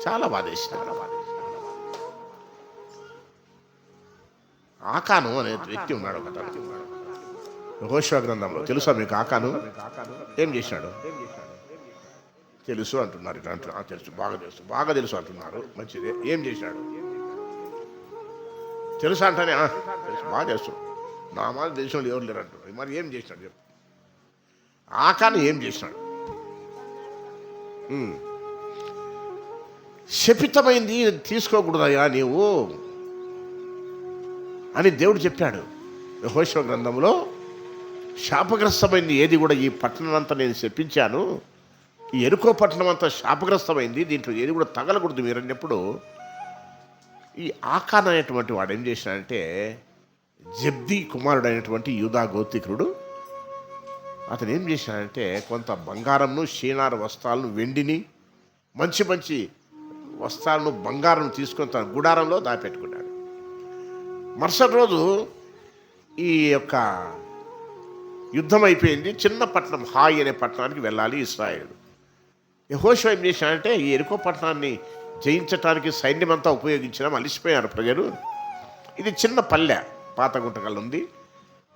చాలా బాధేసినారు. ఆకాను అనే వ్యక్తి ఉన్నాడు ఒకటి యెహోషువ గ్రంథంలో. తెలుసా మీకు ఆకాను ఏం చేసినాడు? తెలుసు అంటున్నారు. ఇట్లా అంటున్నారు. తెలుసు, బాగా తెలుసు అంటున్నారు. మంచిదే. ఏం చేసినాడు? తెలుసా అంటానే తెలుసు, బాగా తెలుసు. నా మాట దేశంలో ఎవరు లేరు అంటున్నారు. మరి ఏం చేసినాడు చెప్పు? ఆకాను ఏం చేసినాడు? శపితమైంది తీసుకోకూడదయ్యా నీవు అని దేవుడు చెప్పాడు యెహోషువ గ్రంథంలో. శాపగ్రస్తమైంది ఏది కూడా, ఈ పట్టణం అంతా నేను శపించాను, ఈ ఎరుకో పట్టణం అంతా శాపగ్రస్తమైంది, దీంట్లో ఏది కూడా తగలకూడదు మీరు అన్నప్పుడు, ఈ ఆకాన్ అనేటువంటి వాడు ఏం చేసినాడంటే, జబ్దీ కుమారుడు అయినటువంటి యూదా గోత్రికుడు, అతను ఏం చేసినాడంటే కొంత బంగారంను, షీనారు వస్త్రాలను, వెండిని, మంచి మంచి వస్త్రాలను, బంగారం తీసుకొని తన గుడారంలో దాపెట్టుకున్నాడు. మరుసటి రోజు ఈ యొక్క యుద్ధం అయిపోయింది. చిన్న పట్టణం హాయ్ అనే పట్టణానికి వెళ్ళాలి ఇశ్రాయేలు. యెహోషువ ఏం చేశాడంటే ఈ ఎరుకో పట్టణాన్ని జయించడానికి సైన్యమంతా ఉపయోగించిన అలిసిపోయారు ప్రజలు. ఇది చిన్న పల్లె, పాత గుంటకల్ ఉంది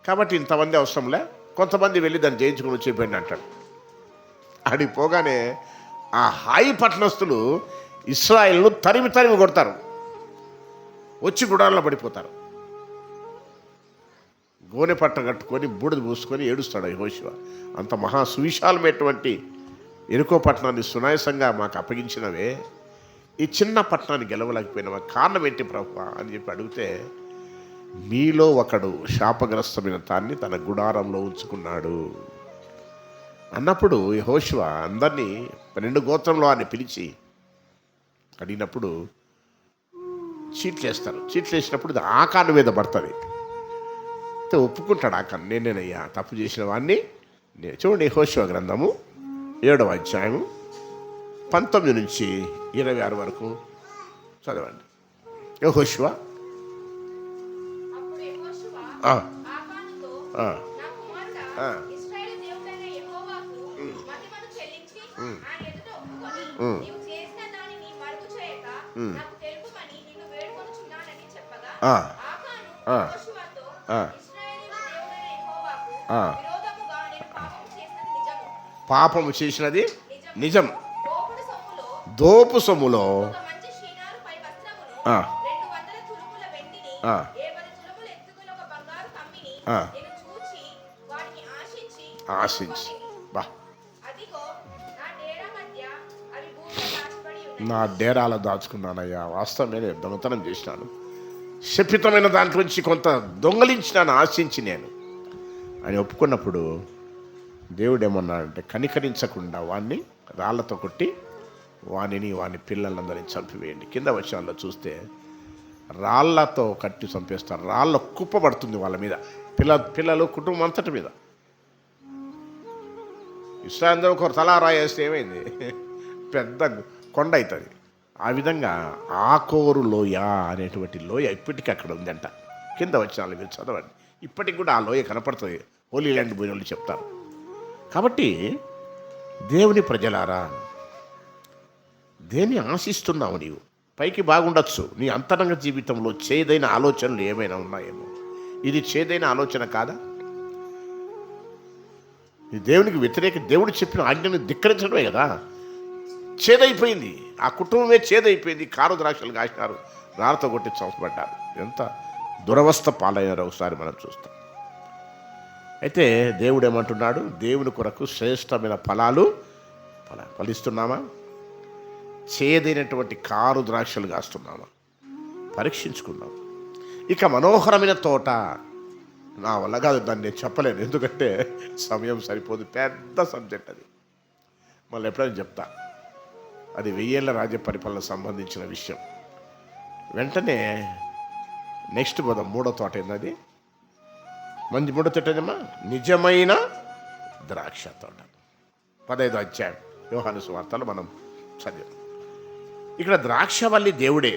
కాబట్టి ఇంతమంది అవసరంలే, కొంతమంది వెళ్ళి దాన్ని జయించుకుని వచ్చేపోయింది అంటాడు. ఆడికి పోగానే ఆ హాయి పట్టణస్తులు ఇశ్రాయేలును తరిమి కొడతారు, వచ్చి గుడారంలో పడిపోతారు. గోనె పట్ట కట్టుకొని బూడిద పూసుకొని ఏడుస్తాడు యెహోషువ. అంత మహా సువిశాలమైనటువంటి ఎరుకో పట్టణాన్ని సునాయాసంగా మాకు అప్పగించినవే, ఈ చిన్న పట్టణాన్ని గెలవలేకపోయినవా, కారణం ఏంటి ప్రభువా అని చెప్పి అడిగితే, మీలో ఒకడు శాపగ్రస్తమైన తాన్ని తన గుడారంలో ఉంచుకున్నాడు అన్నప్పుడు యెహోషువ అందరినీ 12 గోత్రంలో అని పిలిచి అడిగినప్పుడు చీట్లు వేస్తారు. చీట్లు వేసినప్పుడు ఇది ఆకాను మీద పడుతుంది. ఒప్పుకుంటాడు ఆకాను, నేనేనయ్యా తప్పు చేసిన వాడిని. చూడండి యెహోషువ గ్రంథము 7వ అధ్యాయము 19 నుంచి 26 వరకు చదవండి. యెహోషువ పాపము చేసినది నిజం, దోపు సొమ్ములో ఆశించి బా నా డేరాలో దాచుకున్నానయ్యా, వాస్తవమే దొంగతనం చేసినాను, శపితమైన దాంట్లోంచి కొంత దొంగలించినాను ఆశించి నేను అని ఒప్పుకున్నప్పుడు దేవుడు ఏమన్నాడంటే, కనికరించకుండా వాణ్ణి రాళ్లతో కొట్టి వాని పిల్లలందరినీ చంపివేయండి. కింద వచనాల్లో చూస్తే రాళ్లతో కట్టి చంపేస్తారు. రాళ్ళ కుప్ప పడుతుంది వాళ్ళ మీద, పిల్లలు కుటుంబం అంతటి మీద. ఇస్రాయేలు ఒకరు తలా రాయేస్తే ఏమైంది, పెద్ద కొండ అవుతుంది. ఆ విధంగా ఆకోరు లోయ అనేటువంటి లోయ ఇప్పటికీ అక్కడ ఉందంట. కింద వచనాలు మీరు చదవండి, ఇప్పటికి కూడా ఆ లోయ కనపడుతుంది. హోలీ ల్యాండ్ పోయిన వాళ్ళు చెప్తారు. కాబట్టి దేవుని ప్రజలారా, దేన్ని ఆశిస్తున్నావు నీవు? పైకి బాగుండొచ్చు, నీ అంతరంగ జీవితంలో చేదైన ఆలోచనలు ఏమైనా ఉన్నాయేమో. ఇది చేదైన ఆలోచన కాదా? ఇది దేవునికి వ్యతిరేక, దేవుడు చెప్పిన ఆజ్ఞను ధిక్కరించడమే కదా. చేదైపోయింది, ఆ కుటుంబమే చేదైపోయింది. కారు ద్రాక్షలు కాసినారు, రాళ్ళతో కొట్టి చంపబడ్డారు. ఎంత దురవస్థ పాలైనారో ఒకసారి మనం చూస్తాం. అయితే దేవుడు ఏమంటున్నాడు? దేవుని కొరకు శ్రేష్టమైన ఫలాలు ఫలిస్తున్నామా? చేదైనటువంటి కారు ద్రాక్షలు కాస్తున్నామా? పరీక్షించుకున్నాం. ఇక మనోహరమైన తోట, నా వల్ల కాదు, దాన్ని నేను చెప్పలేను, ఎందుకంటే సమయం సరిపోదు, పెద్ద సబ్జెక్ట్ అది. మళ్ళీ ఎప్పుడైనా చెప్తా. అది 1000 ఏళ్ల రాజ్య పరిపాలన సంబంధించిన విషయం. వెంటనే నెక్స్ట్ పోదాం. 3వ తోట ఏంది? మంచి 3వ తోట ఏదమ్మా? నిజమైన ద్రాక్ష తోట. 15వ అధ్యాయం యోహాను సువార్తలో మనం చదివాం. ఇక్కడ ద్రాక్షవల్లి దేవుడే,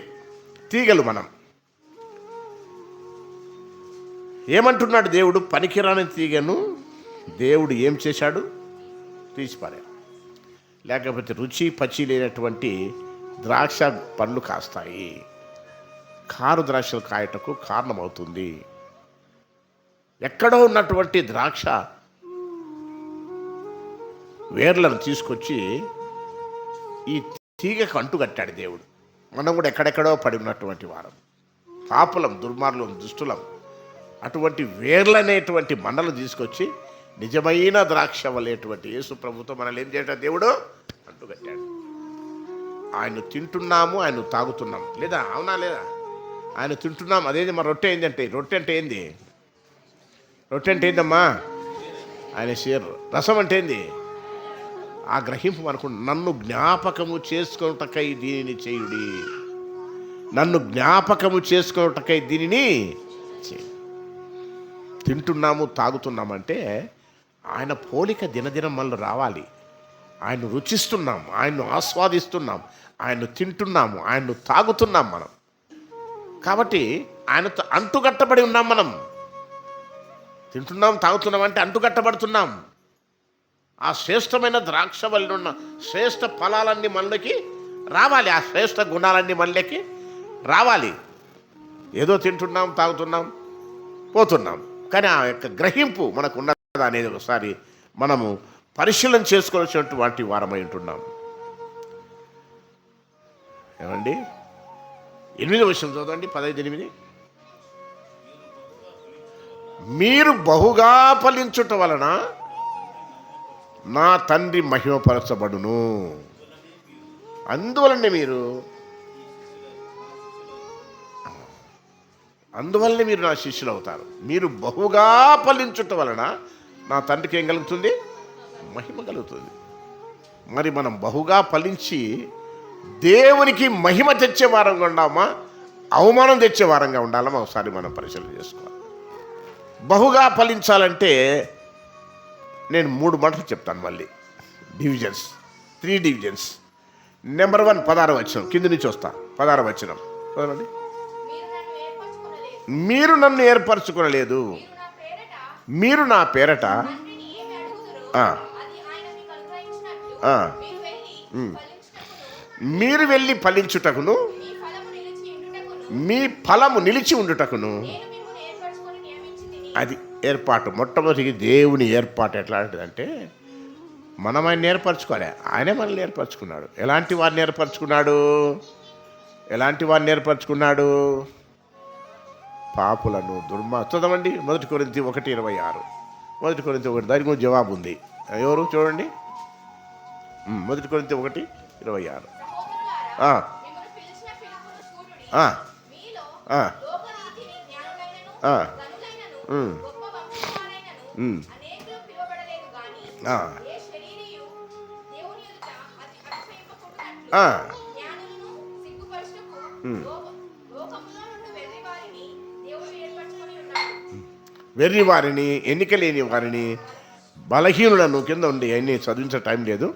తీగలు మనం. ఏమంటున్నాడు దేవుడు? పనికిరాని తీగను దేవుడు ఏం చేశాడు? తీసిపారాడు. లేకపోతే రుచి పచ్చి లేనటువంటి ద్రాక్ష పండ్లు కాస్తాయి, కారు ద్రాక్షలు కాయటకు కారణమవుతుంది. ఎక్కడో ఉన్నటువంటి ద్రాక్ష వేర్లను తీసుకొచ్చి ఈ తీగకు అంటుకట్టాడు దేవుడు. మనం కూడా ఎక్కడెక్కడో పడి ఉన్నటువంటి వారం, పాపులం, దుర్మార్గులం, దుష్టులం. అటువంటి వేర్లనేటువంటి మండలు తీసుకొచ్చి నిజమైన ద్రాక్ష వల్లేటువంటి యేసు ప్రభుతో మనల్ని ఏం చేయటం? దేవుడు అంటుకట్టాడు. ఆయన తింటున్నాము, ఆయన తాగుతున్నాం, లేదా? అవునా లేదా? ఆయన తింటున్నాం. అదేంది? మరి రొట్టె ఏంటంటే, రొట్టె అంటే ఏంది? రొట్టె అంటే ఏందమ్మా? ఆయన షేర్. రసం అంటే ఏంది? ఆ గ్రహింపు మనకు. నన్ను జ్ఞాపకము చేసుకొనుటకై దీనిని చేయుడి, నన్ను జ్ఞాపకము చేసుకొనుటకై దీనిని చేయుడి. తింటున్నాము, తాగుతున్నామంటే ఆయన పోలిక దినదినం మనలో రావాలి. ఆయన రుచిస్తున్నాం, ఆయన్ను ఆస్వాదిస్తున్నాం, ఆయన్ను తింటున్నాము, ఆయన్ను తాగుతున్నాం మనం. కాబట్టి ఆయనతో అంటుకట్టబడి ఉన్నాం. మనం తింటున్నాం, తాగుతున్నాం అంటే అంటుకట్టబడుతున్నాం. ఆ శ్రేష్టమైన ద్రాక్ష వల్ల ఉన్న శ్రేష్ఠ ఫలాలన్నీ మనలోకి రావాలి, ఆ శ్రేష్ఠ గుణాలన్నీ మనలోకి రావాలి. ఏదో తింటున్నాం, తాగుతున్నాం, పోతున్నాం, కానీ ఆ యొక్క గ్రహింపు మనకు ఉన్నదా అనేది ఒకసారి మనము పరిశీలన చేసుకోవాల్సినటువంటి వారమై ఉంటున్నాం. ఏమండి? 8వ వచనం చదవండి, 15:8. మీరు బహుగా ఫలించుట వలన నా తండ్రి మహిమపరచబడును. అందువలనే మీరు నా శిష్యులు అవుతారు. మీరు బహుగా ఫలించుట వలన నా తండ్రికి ఏం కలుగుతుంది? మహిమ కలుగుతుంది. మరి మనం బహుగా ఫలించి దేవునికి మహిమ తెచ్చే వారంగా ఉండామా, అవమానం తెచ్చే వారంగా ఉండాలమా? ఒకసారి మనం పరిశీలన చేసుకోవాలి. బహుగా ఫలించాలంటే నేను 3 మాటలు చెప్తాను. మళ్ళీ డివిజన్స్, 3 డివిజన్స్. నెంబర్ 1, 16వ వచనం, కింద నుంచి వస్తా. 16వ వచనం చదవండి. మీరు నన్ను ఏర్పరచుకోలేదు, మీరు నా పేరట మీరు వెళ్ళి ఫలించుటకును, మీ ఫలము నిలిచి ఉండుటకును. అది ఏర్పాటు. మొట్టమొదటి దేవుని ఏర్పాటు ఎట్లాంటిదంటే మనం ఆయన ఏర్పరచుకోవాలి. ఆయనే మనల్ని ఏర్పరచుకున్నాడు. ఎలాంటి వారిని ఏర్పరచుకున్నాడు? పాపులను, చదవండి 1 కొరింథీ 1:26. 1 కొరింథీ 1, దానికి కూడా జవాబు ఉంది. ఎవరు చూడండి? 1 కొరింథీ 1:26. వెర్రి వారిని, ఎన్నిక లేని వారిని, బలహీనులను, కింద ఉండి అన్నీ చదివించే టైం లేదు,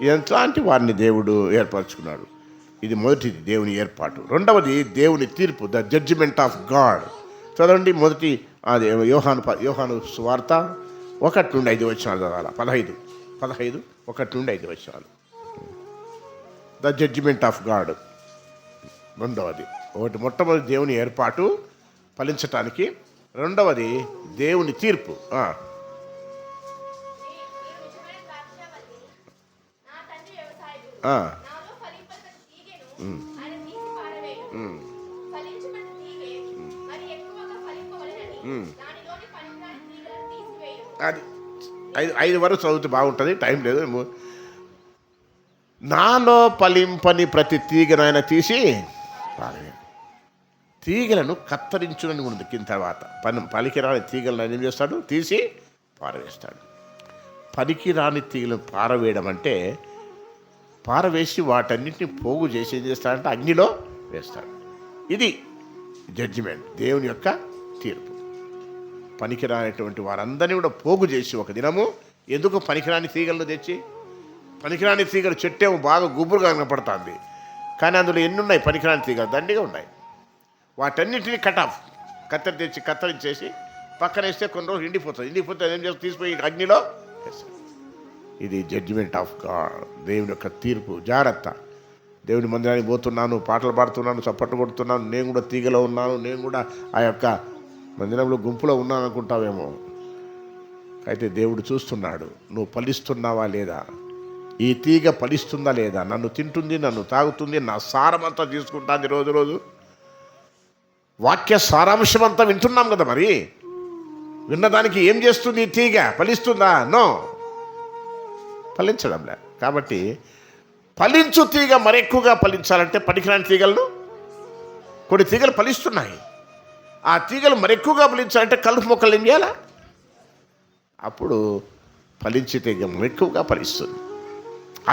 ఇలాంటి వారిని దేవుడు ఏర్పరచుకున్నాడు. ఇది మొదటిది, దేవుని ఏర్పాటు. రెండవది దేవుని తీర్పు, ద జడ్జిమెంట్ ఆఫ్ గాడ్. చదవండి అది యోహాను సువార్త 1-5 వచనాలు చదవాలి. 15 1-5 వచనాలు. The judgement of God. రెండవది, మొట్టమొదటి దేవుని ఏర్పాటు ఫలించటానికి, రెండవది దేవుని తీర్పు. అది 5 వరకు చదివితే బాగుంటుంది, టైం లేదు. నాలో ఫలింపని ప్రతి తీగనైనా తీసి పారవేయండి. తీగలను కత్తరించునని ఉంది కింద తర్వాత. పనికిరాని తీగలను ఆయన ఏం చేస్తాడు? తీసి పారవేస్తాడు. పనికిరాని తీగలను పారవేయడం అంటే పారవేసి వాటన్నిటిని పోగు చేసి ఏం చేస్తాడంటే అగ్నిలో వేస్తాడు. ఇది జడ్జిమెంట్, దేవుని యొక్క తీర్పు. పనికిరానటువంటి వారందరినీ కూడా పోగు చేసి ఒక దినము, ఎందుకు పనికిరాని తీగలను తెచ్చి, పనికిరాని తీగలు చెట్టేమో బాగా గుబురుగా కనపడుతుంది, కానీ అందులో ఎన్ని ఉన్నాయి పనికిరాని తీగలు? దండిగా ఉన్నాయి. వాటన్నిటిని కత్తరించేసి పక్కన వేస్తే కొన్ని రోజులు ఎండిపోతే ఏం చేస్తే తీసిపోయి అగ్నిలో వేస్తాడు. ఇది జడ్జిమెంట్ ఆఫ్ గాడ్, దేవుని యొక్క తీర్పు. జాగ్రత్త. దేవుని మందిరానికి పోతున్నాను, పాటలు పాడుతున్నాను, చప్పట్లు కొడుతున్నాను, నేను కూడా తీగలో ఉన్నాను, నేను కూడా ఆ యొక్క మందిరంలో గుంపులో ఉన్నాను అనుకుంటావేమో. అయితే దేవుడు చూస్తున్నాడు, నువ్వు ఫలిస్తున్నావా లేదా, ఈ తీగ ఫలిస్తుందా లేదా, నన్ను తింటుంది, నన్ను తాగుతుంది, నా సారమంతా తీసుకుంటుంది. రోజు వాక్య సారాంశం అంతా వింటున్నాం కదా, మరి విన్నదానికి ఏం చేస్తుంది ఈ తీగ? ఫలిస్తుందా? నో, ఫలించడంలే. కాబట్టి ఫలించు తీగ మరెక్కువగా ఫలించాలంటే పనికిరాని తీగలను, కొన్ని తీగలు ఫలిస్తున్నాయి, ఆ తీగలు మరెక్కువగా ఫలించాలంటే కలుపు మొక్కలు ఏం చేయాలా? అప్పుడు ఫలించే తీగ మరెక్కువగా ఫలిస్తుంది.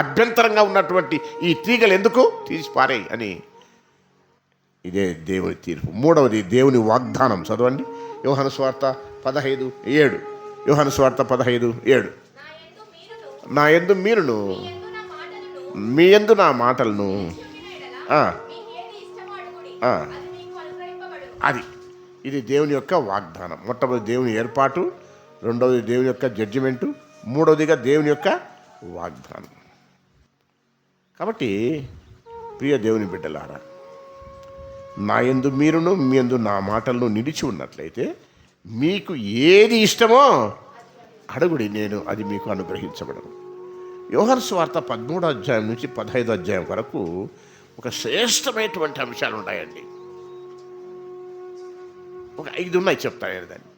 అభ్యంతరంగా ఉన్నటువంటి ఈ తీగలు ఎందుకు తీసి పారేయి అని, ఇదే దేవుని తీర్పు. మూడవది దేవుని వాగ్దానం. చదవండి, యోహాను సువార్త 15:7. యోహాను సువార్త 15:7. నా యందు మీరును మీ యందు నా మాటలను అది, ఇది దేవుని యొక్క వాగ్దానం. మొట్టమొదటి దేవుని ఏర్పాటు, రెండవది దేవుని యొక్క జడ్జిమెంటు, మూడవదిగా దేవుని యొక్క వాగ్దానం. కాబట్టి ప్రియ దేవుని బిడ్డలారా, నా యందు మీరును మీ యందు నా మాటలను నిలిచి ఉన్నట్లయితే మీకు ఏది ఇష్టమో అడుగుడి, నేను అది మీకు అనుగ్రహించబడను. యోహాను సువార్త 13వ అధ్యాయం నుంచి 15వ అధ్యాయం వరకు ఒక శ్రేష్టమైనటువంటి అంశాలు ఉన్నాయండి. ఒక 5 ఉన్నాయి, చెప్తాను దాన్ని.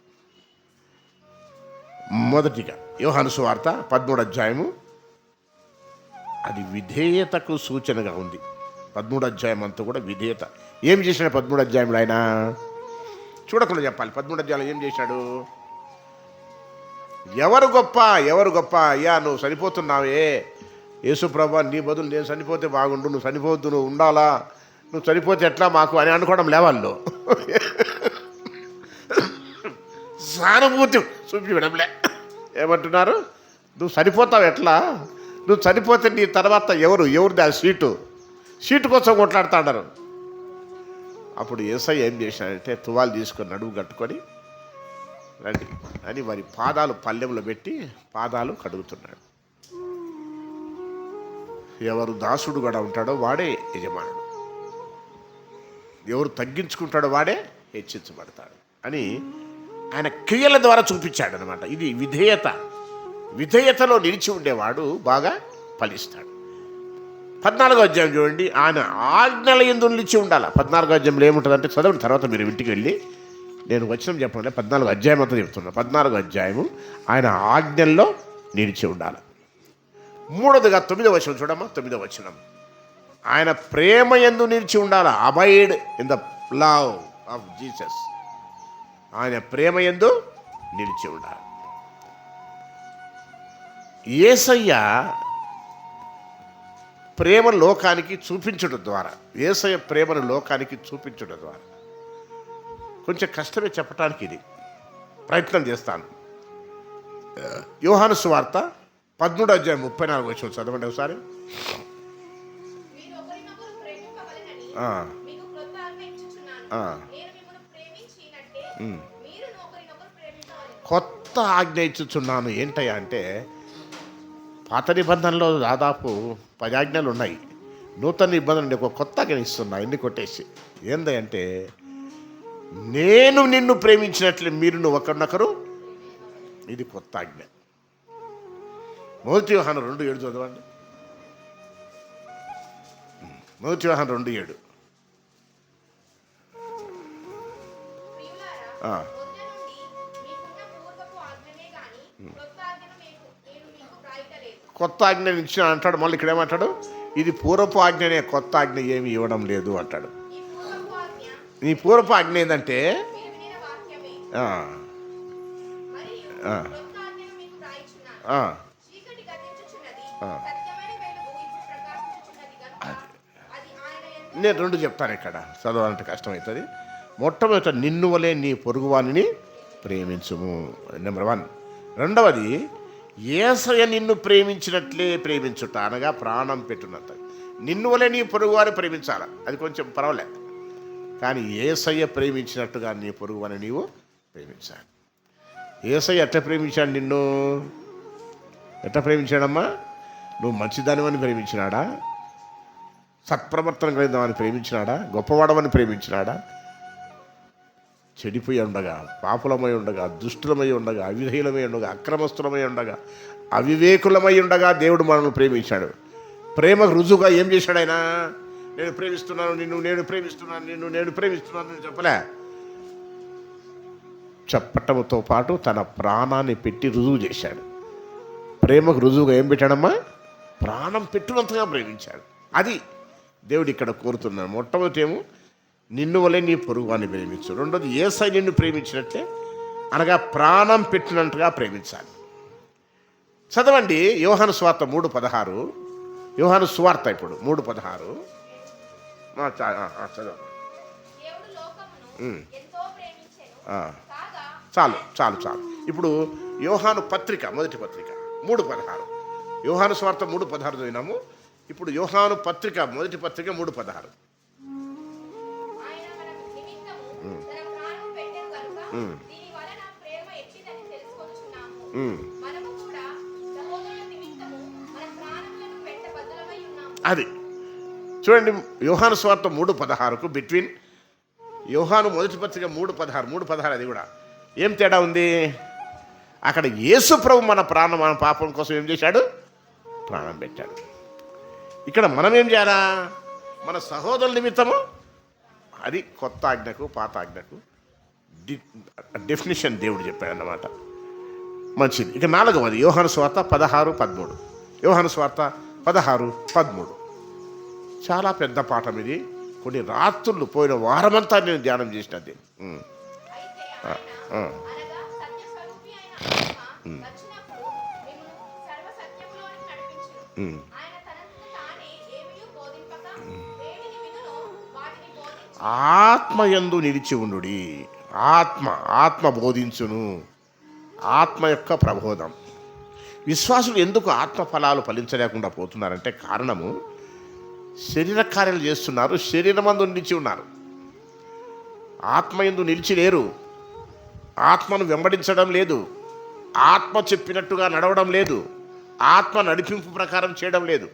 మొదటిగా యోహాను సువార్త 13వ అధ్యాయము, అది విధేయతకు సూచనగా ఉంది. 13వ అధ్యాయం అంతా కూడా విధేయత. ఏం చేశాడు 13వ అధ్యాయంలో ఆయన? చూడకుండా చెప్పాలి. 13వ అధ్యాయంలో ఏం చేశాడు? ఎవరు గొప్ప? అయ్యా నువ్వు చనిపోతున్నావే, యేసు ప్రభా నీ బదులు నేను చనిపోతే బాగుండు, నువ్వు చనిపోవద్దు, నువ్వు ఉండాలా, నువ్వు చనిపోతే ఎట్లా మాకు అని అనుకోవడం లేవాళ్ళు. సానుభూతి చూపించడంలే. ఏమంటున్నారు? నువ్వు చనిపోతావు ఎట్లా, నువ్వు చనిపోతే నీ తర్వాత ఎవరిది ఆ సీటు కోసం కొట్లాడుతాడారు. అప్పుడు యేసయ్య ఏం చేశాడంటే తువాలు తీసుకొని నడువు కట్టుకొని రండి అని వారి పాదాలు పల్లెంలో పెట్టి పాదాలు కడుగుతున్నాడు. ఎవరు దాసుడు కూడా ఉంటాడో వాడే యజమానుడు, ఎవరు తగ్గించుకుంటాడో వాడే హెచ్చించబడతాడు అని ఆయన క్రియల ద్వారా చూపించాడు అనమాట. ఇది విధేయత. విధేయతలో నిలిచి ఉండేవాడు బాగా ఫలిస్తాడు. 14వ అధ్యాయం చూడండి, ఆయన ఆజ్ఞల యందు నిలిచి ఉండాలి. 14వ అధ్యాయంలో ఏముంటుందంటే చదవండి, తర్వాత మీరు ఇంటికి వెళ్ళి నేను వచనం చెప్పండి. 14వ అధ్యాయం అంతా చెప్తున్నా. 14వ అధ్యాయము ఆయన ఆజ్ఞల్లో నిలిచి ఉండాలి. మూడవదిగా 9వ వచనం చూడమ్మా. 9వ వచనం, ఆయన ప్రేమ యందు నిలిచి ఉండాలి. Abide in the love of Jesus. ఆయన ప్రేమ యందు నిలిచి ఉండాలి. యేసయ్య ప్రేమ లోకానికి చూపించడం ద్వారా, యేసయ్య ప్రేమను లోకానికి చూపించడం ద్వారా, కొంచెం కష్టమే చెప్పటానికి, ఇది ప్రయత్నం చేస్తాను. యోహాను సువార్త 13వ అధ్యాయం 34వ వచనం చదవండి ఒకసారి. కొత్త ఆజ్ఞ ఇచ్చుచున్నాను. ఏంటయ్యా అంటే, పాత నిబంధనలో దాదాపు 10 ఆజ్ఞలు ఉన్నాయి. నూతన నిబంధనలు ఒక కొత్త ఆజ్ఞ ఇస్తున్నా, ఎన్ని కొట్టేసి. ఏందంటే, నేను నిన్ను ప్రేమించినట్లే మీరు ఒకరినొకరు. ఇది కొత్త ఆజ్ఞ. 1 యోహాను 2:7 చదవండి. 1 యోహాను 2:7. కొత్త ఆజ్ఞ ఇచ్చిన అంటాడు. మళ్ళీ ఇక్కడ ఏమంటాడు? ఇది పూర్వపు ఆజ్ఞనే, కొత్త ఆజ్ఞ ఏమి ఇవ్వడం లేదు అంటాడు. నీ పూర్వపు ఆజ్ఞ ఏంటంటే నేను రెండు చెప్తాను ఇక్కడ, చదవాలంటే కష్టమవుతుంది. మొట్టమొదట నిన్ను వలే నీ పొరుగువానిని ప్రేమించుము, నెంబర్ 1. రెండవది యేసయ్య నిన్ను ప్రేమించినట్లే ప్రేమించుట, అనగా ప్రాణం పెట్టునంత. నిన్ను వలే నీ పొరుగువారిని ప్రేమించాలి, అది కొంచెం పర్వాలేదు. కానీ యేసయ్య ప్రేమించినట్టుగా నీ పొరుగువారిని నీవు ప్రేమించాలి. యేసయ్య ఎట్లా ప్రేమించాడు నిన్ను? ఎట్లా ప్రేమించాడమ్మా? నువ్వు మంచిదానివని ప్రేమించినాడా? సత్ప్రవర్తన కలిగినవని ప్రేమించినాడా? గొప్పవాడవని ప్రేమించినాడా? చెడిపోయి ఉండగా, పాపులమై ఉండగా, దుష్టులమై ఉండగా, అవిధేయులమై ఉండగా, అక్రమస్తులమై ఉండగా, అవివేకులమై ఉండగా దేవుడు మనల్ని ప్రేమించాడు. ప్రేమకు రుజువుగా ఏం చేశాడు ఆయన? నేను ప్రేమిస్తున్నాను నిన్ను, నేను ప్రేమిస్తున్నాను నిన్ను, నేను ప్రేమిస్తున్నాను చెప్పలే. చెప్పటంతో పాటు తన ప్రాణాన్ని పెట్టి రుజువు చేశాడు. ప్రేమకు రుజువుగా ఏం పెట్టాడమ్మా? ప్రాణం పెట్టునంతగా ప్రేమించాడు. అది దేవుడు ఇక్కడ కోరుతున్నాడు. మొట్టమొదటి ఏమో నిన్ను వలే నీ పొరుగువాన్ని ప్రేమించు. రెండోది యేసయ్య నిన్ను ప్రేమించినట్లే, అనగా ప్రాణం పెట్టినట్టుగా ప్రేమించాలి. చదవండి యోహాను సువార్త 3:16. యోహాను సువార్త ఇప్పుడు 3:16 చదవండి. చాలు చాలు చాలు. ఇప్పుడు యోహాను పత్రిక, మొదటి పత్రిక 3:16. యోహాను సువార్త 3:16 చదివినాము. ఇప్పుడు యోహాను పత్రిక, మొదటి పత్రిక 3:16. అది చూడండి, యోహాను సువార్త 3:16కు బిట్వీన్ యోహాను మొదటి పత్రిక 3:16 అది కూడా ఏం తేడా ఉంది? అక్కడ యేసు ప్రభు మన పాపం కోసం ఏం చేశాడు? ప్రాణం పెట్టాడు. ఇక్కడ మనం ఏం చేయాలా? మన సహోదరుల నిమిత్తము. అది కొత్త ఆజ్ఞకు పాత ఆజ్ఞకు డెఫినిషన్ దేవుడు చెప్పాడు అన్నమాట. మంచిది. ఇక 4వది యోహాను సువార్త 16:13. యోహాను సువార్త 16:13 చాలా పెద్ద పాఠం ఇది. కొన్ని రాత్రులు పోయిన వారమంతా నేను ధ్యానం చేసినది. ఆత్మయందు నిలిచి ఉండుడి. ఆత్మ బోధించును. ఆత్మ యొక్క ప్రబోధం. విశ్వాసులు ఎందుకు ఆత్మ ఫలాలు ఫలించలేకుండా పోతున్నారంటే కారణము, శరీర కార్యాలు చేస్తున్నారు, శరీరమందు నిలిచి ఉన్నారు, ఆత్మయందు నిలిచి లేరు, ఆత్మను వెంబడించడం లేదు, ఆత్మ చెప్పినట్టుగా నడవడం లేదు, ఆత్మ నడిపింపు ప్రకారం చేయడం లేదు.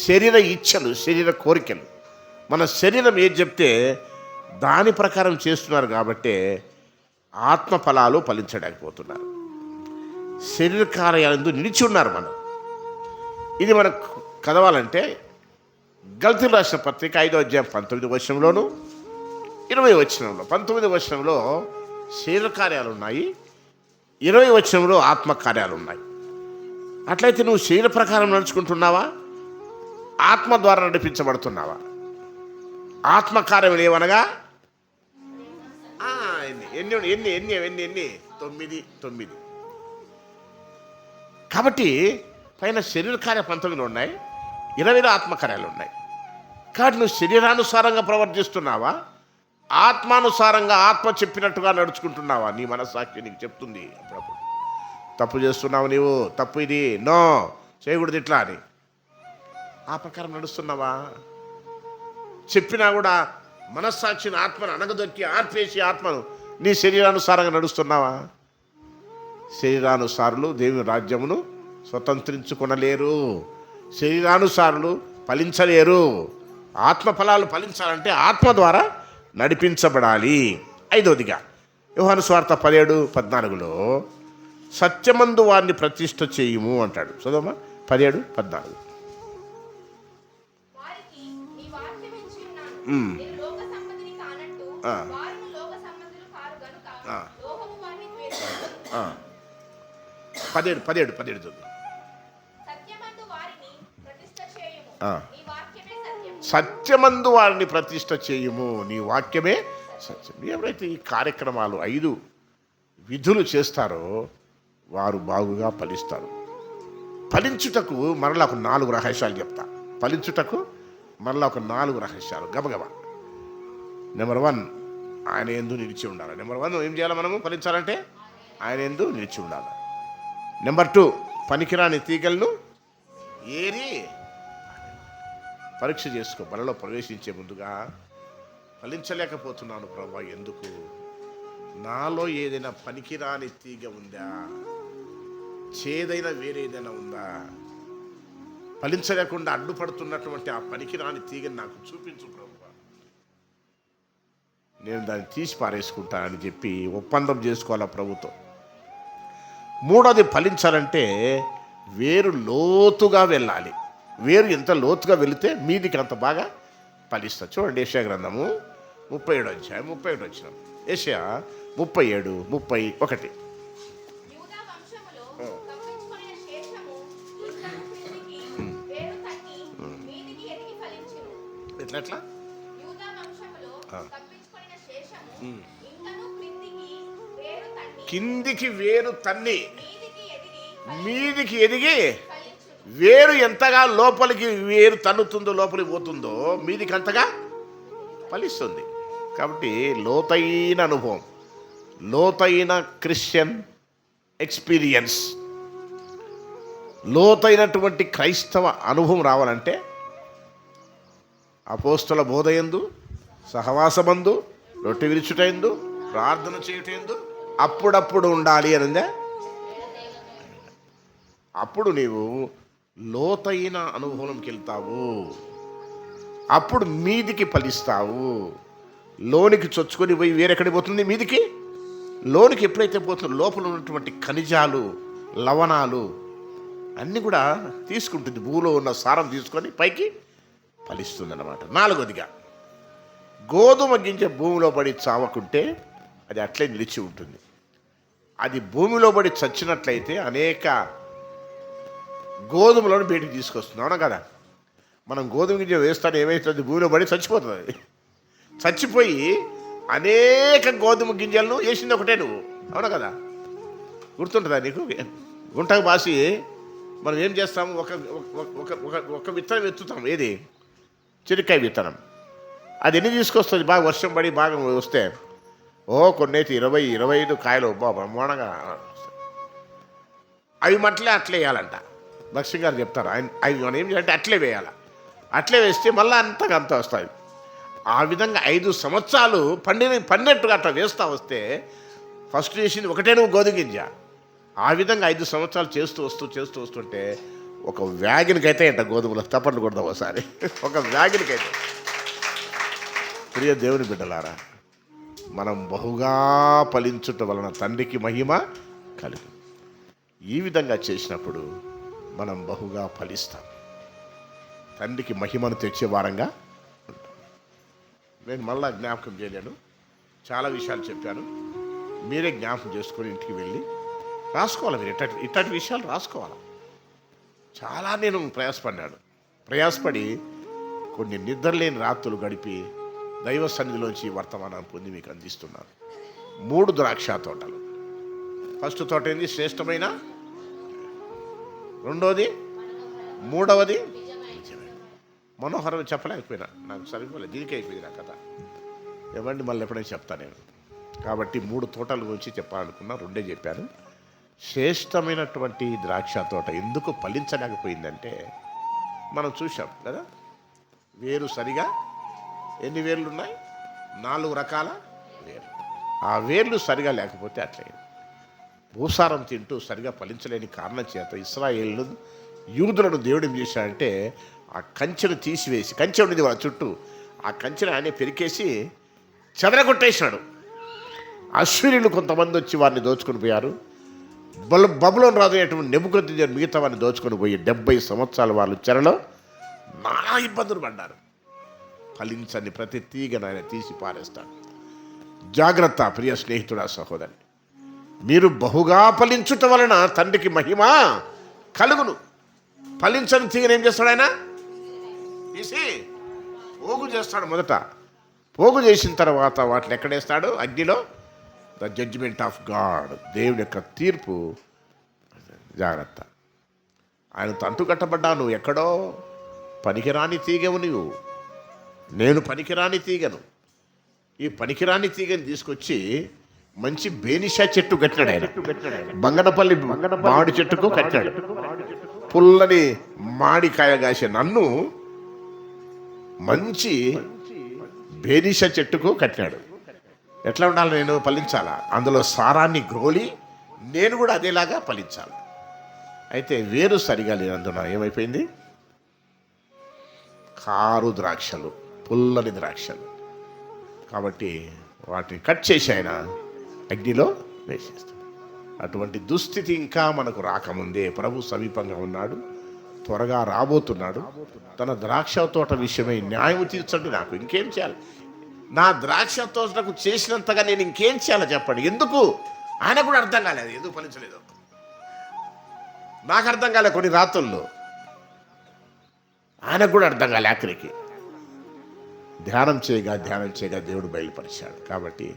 శరీర ఇచ్ఛలు, శరీర కోరికలు, మన శరీరం ఏది చెప్తే దాని ప్రకారం చేస్తున్నారు. కాబట్టి ఆత్మ ఫలాలు ఫలించలేకపోతున్నారు. శరీర కార్యాలందు నిలిచి ఉన్నారు. ఇది మనకు చదవాలంటే గల్తీయులకు రాసిన పత్రిక 5వ అధ్యాయం 19వ వచనంలోను 20వ వచనంలో, 19వ వచనంలో శరీర కార్యాలు ఉన్నాయి, 20వ వచనంలో ఆత్మ కార్యాలు ఉన్నాయి. అట్లయితే నువ్వు శరీర ప్రకారం నడుచుకుంటున్నావా? ఆత్మ ద్వారా నడిపించబడుతున్నావా? ఆత్మకార్యములు ఏమనగా ఎన్ని 9. కాబట్టి పైన శరీర కార్య 19 ఉన్నాయి, 20లో ఆత్మకార్యాలు ఉన్నాయి. కాబట్టి నువ్వు శరీరానుసారంగా ప్రవర్తిస్తున్నావా? ఆత్మానుసారంగా ఆత్మ చెప్పినట్టుగా నడుచుకుంటున్నావా? నీ మనస్సాక్షి నీకు చెప్తుంది అప్పుడప్పుడు తప్పు చేస్తున్నావు, నీవు తప్పు, ఇది నో చేయకూడదు ఇట్లా అని. ఆ ప్రకారం నడుస్తున్నావా? చెప్పినా కూడా మనస్సాక్షిని, ఆత్మను అనగదొక్కి ఆర్పేసి ఆత్మను నీ శరీరానుసారంగా నడుస్తున్నావా? శరీరానుసారులు దేవుని రాజ్యమును స్వతంత్రించుకొనలేరు. శరీరానుసారులు ఫలించలేరు. ఆత్మ ఫలాలు ఫలించాలంటే ఆత్మ ద్వారా నడిపించబడాలి. 5వదిగా యోహాను సువార్త 17:14 సత్యమందు వారిని ప్రతిష్ఠ చేయుము అంటాడు. చదవమ్మా 17:14. సత్యమందు వారిని ప్రతిష్ఠ చేయుము, నీ వాక్యమే సత్యం. ఎవరైతే ఈ కార్యక్రమాలు 5 విధులు చేస్తారో వారు బాగుగా ఫలిస్తారు. ఫలించుటకు మరలా ఒక 4 రహస్యాలు చెప్తా. ఫలించుటకు మరలా ఒక 4 రహస్యాలు గబగబా. నెంబర్ 1, ఆయన యందు నిలిచి ఉండాలి. నెంబర్ 1 ఏం చేయాలి? మనము ఫలించాలంటే ఆయన యందు నిలిచి ఉండాలి. నెంబర్ 2, పనికిరాని తీగలను ఏరి పరీక్ష చేసుకో. బలలో ప్రవేశించే ముందుగా ఫలించలేకపోతున్నాను ప్రభా, ఎందుకు? నాలో ఏదైనా పనికిరాని తీగ ఉందా? చేదైన వేరేదైనా ఉందా? ఫలించలేకుండా అడ్డుపడుతున్నటువంటి ఆ పనికిరాని తీగని నాకు చూపించు ప్రభువా, నేను దాన్ని తీసి పారేసుకుంటానని చెప్పి ఒప్పందం చేసుకోవాలా ప్రభుతో. 3వది, ఫలించాలంటే వేరు లోతుగా వెళ్ళాలి. వేరు ఎంత లోతుగా వెళితే మీదికి అంత బాగా ఫలిస్తుంది. చూడండి, యెషయా గ్రంథము 37వ అధ్యాయం 31 వచనం. యెషయా 37:31. ఎట్లా కిందికి వేరు తన్ని మీదికి ఎదిగి, వేరు ఎంతగా లోపలికి వేరు తన్నుతుందో, లోపలికి పోతుందో మీదికి అంతగా ఫలిస్తుంది. కాబట్టి లోతైన అనుభవం, లోతైన క్రిస్టియన్ ఎక్స్పీరియన్స్, లోతైనటువంటి క్రైస్తవ అనుభవం రావాలంటే అపోస్తల బోధయందు, సహవాసమందు, రొట్టె విరుచుటయందు, ప్రార్థన చేయుటయందు అప్పుడప్పుడు ఉండాలి అనిందా. అప్పుడు నీవు లోతైన అనుభవంకి వెళ్తావు, అప్పుడు మీదికి ఫలిస్తావు. లోనికి చొచ్చుకొని పోయి వేరెక్కడికి పోతుంది? మీదికి. లోనికి ఎప్పుడైతే పోతుందో లోపల ఉన్నటువంటి ఖనిజాలు, లవణాలు అన్నీ కూడా తీసుకుంటుంది. భూమిలో ఉన్న సారం తీసుకొని పైకి ఫలిస్తుంది అన్నమాట. 4వదిగా, గోధుమ గింజ భూమిలో పడి చావకుంటే అది అట్లే నిలిచి ఉంటుంది. అది భూమిలో పడి చచ్చినట్లయితే అనేక గోధుమలను బయటికి తీసుకొస్తుంది. అవునా కదా? మనం గోధుమ గింజ వేస్తాను, ఏమవుతుంది? భూమిలో పడి చచ్చిపోతుంది. చచ్చిపోయి అనేక గోధుమ గింజలను వేసింది ఒకటే నువ్వు. అవునా కదా? గుర్తుంటుందా నీకు? గుంటకు బాసి మనం ఏం చేస్తాము? ఒక విత్తనం ఎత్తుతాం. ఏది? చెనిక్కాయ విత్తనం. అది ఎన్ని తీసుకొస్తుంది? బాగా వర్షం పడి బాగా వస్తే కొన్నైతే 20-25 కాయలు బ్రహ్మాండంగా. అవి మట్లే అట్లే వేయాలంట. భక్సింగ్ గారు చెప్తారు. అవి మనం ఏం చేయాలంటే అట్లే వేయాలి. అట్లే వేస్తే మళ్ళీ అంత వస్తాయి. ఆ విధంగా 5 సంవత్సరాలు పండినట్టుగా అట్లా వేస్తూ వస్తే, ఫస్ట్ చేసింది ఒకటే నువ్వు గోధుమ గింజ. ఆ విధంగా 5 సంవత్సరాలు చేస్తూ వస్తుంటే ఒక వ్యాగినికైతే అంట గోధుమలు. తప్పట్లు కొడదాం ఒకసారి. ఒక వ్యాగినికైతే. ప్రియ దేవుని బిడ్డలారా, మనం బహుగా ఫలించుట వలన తండ్రికి మహిమ కలుగు. ఈ విధంగా చేసినప్పుడు మనం బహుగా ఫలిస్తాం, తండ్రికి మహిమను తెచ్చే వారంగా ఉంటాం. నేను మళ్ళా జ్ఞాపకం చేయలేను, చాలా విషయాలు చెప్పాను. మీరే జ్ఞాపకం చేసుకొని ఇంటికి వెళ్ళి రాసుకోవాలి. మీరు ఇట్లాంటి విషయాలు రాసుకోవాలి. చాలా నేను ప్రయాసపడి కొన్ని నిద్రలేని రాత్రులు గడిపి దైవ సన్నిధిలోంచి వర్తమానాన్ని పొంది మీకు అందిస్తున్నాను. 3 ద్రాక్ష తోటలు. ఫస్ట్ తోట ఏంది? శ్రేష్టమైన. 2వది, 3వది మనోహరం. చెప్పలేకపోయినా, నాకు సరిపోలేదు. దీనికి అయిపోయింది నా కథ. ఇవ్వండి, మళ్ళీ ఎప్పుడైనా చెప్తాను నేను. కాబట్టి 3 తోటల గురించి చెప్పాలనుకున్నా, 2 చెప్పాను. శ్రేష్టమైనటువంటి ద్రాక్ష తోట ఎందుకు ఫలించలేకపోయిందంటే, మనం చూసాం కదా, వేరు సరిగా ఎన్ని వేర్లు ఉన్నాయి? 4 రకాల వేర్లు. ఆ వేర్లు సరిగా లేకపోతే అట్లే భూసారం తింటూ సరిగా ఫలించలేని కారణం చేత ఇశ్రాయేలు యూదులను దేవుడు ఏం చేశాడంటే, ఆ కంచెను తీసివేసి, కంచె ఉండేది వాళ్ళ చుట్టూ, ఆ కంచెను ఆయనే పెరికేసి చెదరగొట్టేసినాడు. అశ్వరీయులు కొంతమంది వచ్చి వారిని దోచుకొని పోయారు. బబులోను రాజు అయినటువంటి నెబుకద్నెజరు మిగతా వారిని దోచుకొని పోయి 70 సంవత్సరాలు వాళ్ళు చెరలో నానా ఇబ్బందులు పడ్డారు. ఫలించని ప్రతి తీగను ఆయన తీసి పారేస్తాడు. జాగ్రత్త ప్రియ స్నేహితుడా, సహోదరి, మీరు బహుగా ఫలించుట వలన తండ్రికి మహిమ కలుగును. ఫలించని తీగను ఏం చేస్తాడు ఆయన? తీసి పోగు చేస్తాడు. మొదట పోగు చేసిన తర్వాత వాటిని ఎక్కడేస్తాడు? అగ్నిలో. ద జడ్జిమెంట్ ఆఫ్ గాడ్, దేవుడి యొక్క తీర్పు. జాగ్రత్త. ఆయనతో అంటుకట్టబడ్డా. నువ్వు ఎక్కడో పనికిరాని తీగవు నువ్వు. నేను పనికిరాని తీగను. ఈ పనికిరాని తీగని తీసుకొచ్చి మంచి బేనిషా చెట్టు కట్టాడు ఆయన. బంగనపల్లి మామిడి చెట్టుకు కట్టాడు. పుల్లని మామిడికాయ కాసే నన్ను మంచి బేనిషా చెట్టుకు కట్టాడు. ఎట్లా ఉండాలి? నేను ఫలించాలా? అందులో సారాన్ని గ్రోలి నేను కూడా అదేలాగా ఫలించాలి. అయితే వేరు సరిగా లేనందున ఏమైపోయింది? కారు ద్రాక్షలు, పుల్లని ద్రాక్షలు. కాబట్టి వాటిని కట్ చేసి ఆయన అగ్నిలో వేసేస్తాడు. అటువంటి దుస్థితి ఇంకా మనకు రాకముందే ప్రభు సమీపంగా ఉన్నాడు, త్వరగా రాబోతున్నాడు. తన ద్రాక్ష తోట విషయమై న్యాయం తీర్చండి. నాకు ఇంకేం చేయాలి? నా ద్రాక్ష తోటకు చేసినంతగా నేను ఇంకేం చేయాలో చెప్పండి. ఎందుకు? ఆయన కూడా అర్థం కాలేదు ఎందుకు ఫలించలేదు. నాకు అర్థం కాలే కొన్ని రాత్రుల్లో, ఆయనకు కూడా అర్థం కాలే. ఆఖరికి ధ్యానం చేయగా దేవుడు బయలుపరిచాడు. కాబట్టి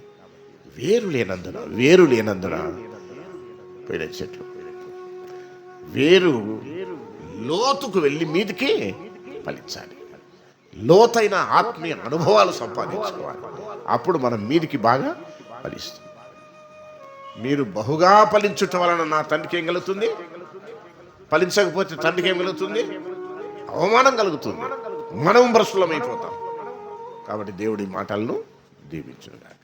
వేరు లేనందున పోయిన చెట్లు. వేరు లోతుకు వెళ్ళి మీదికి ఫలించాలి. లోతైన ఆత్మీయ అనుభవాలు సంపాదించుకోవాలి. అప్పుడు మనం మీదికి బాగా ఫలిస్తుంది. మీరు బహుగా ఫలించుట వలన నా తండ్రికి ఏం కలుగుతుంది? ఫలించకపోతే తండ్రికి ఏం కలుగుతుంది? అవమానం కలుగుతుంది. మనం భ్రష్టులమైపోతాం. కాబట్టి దేవుడి మాటలను దీవించుగాక.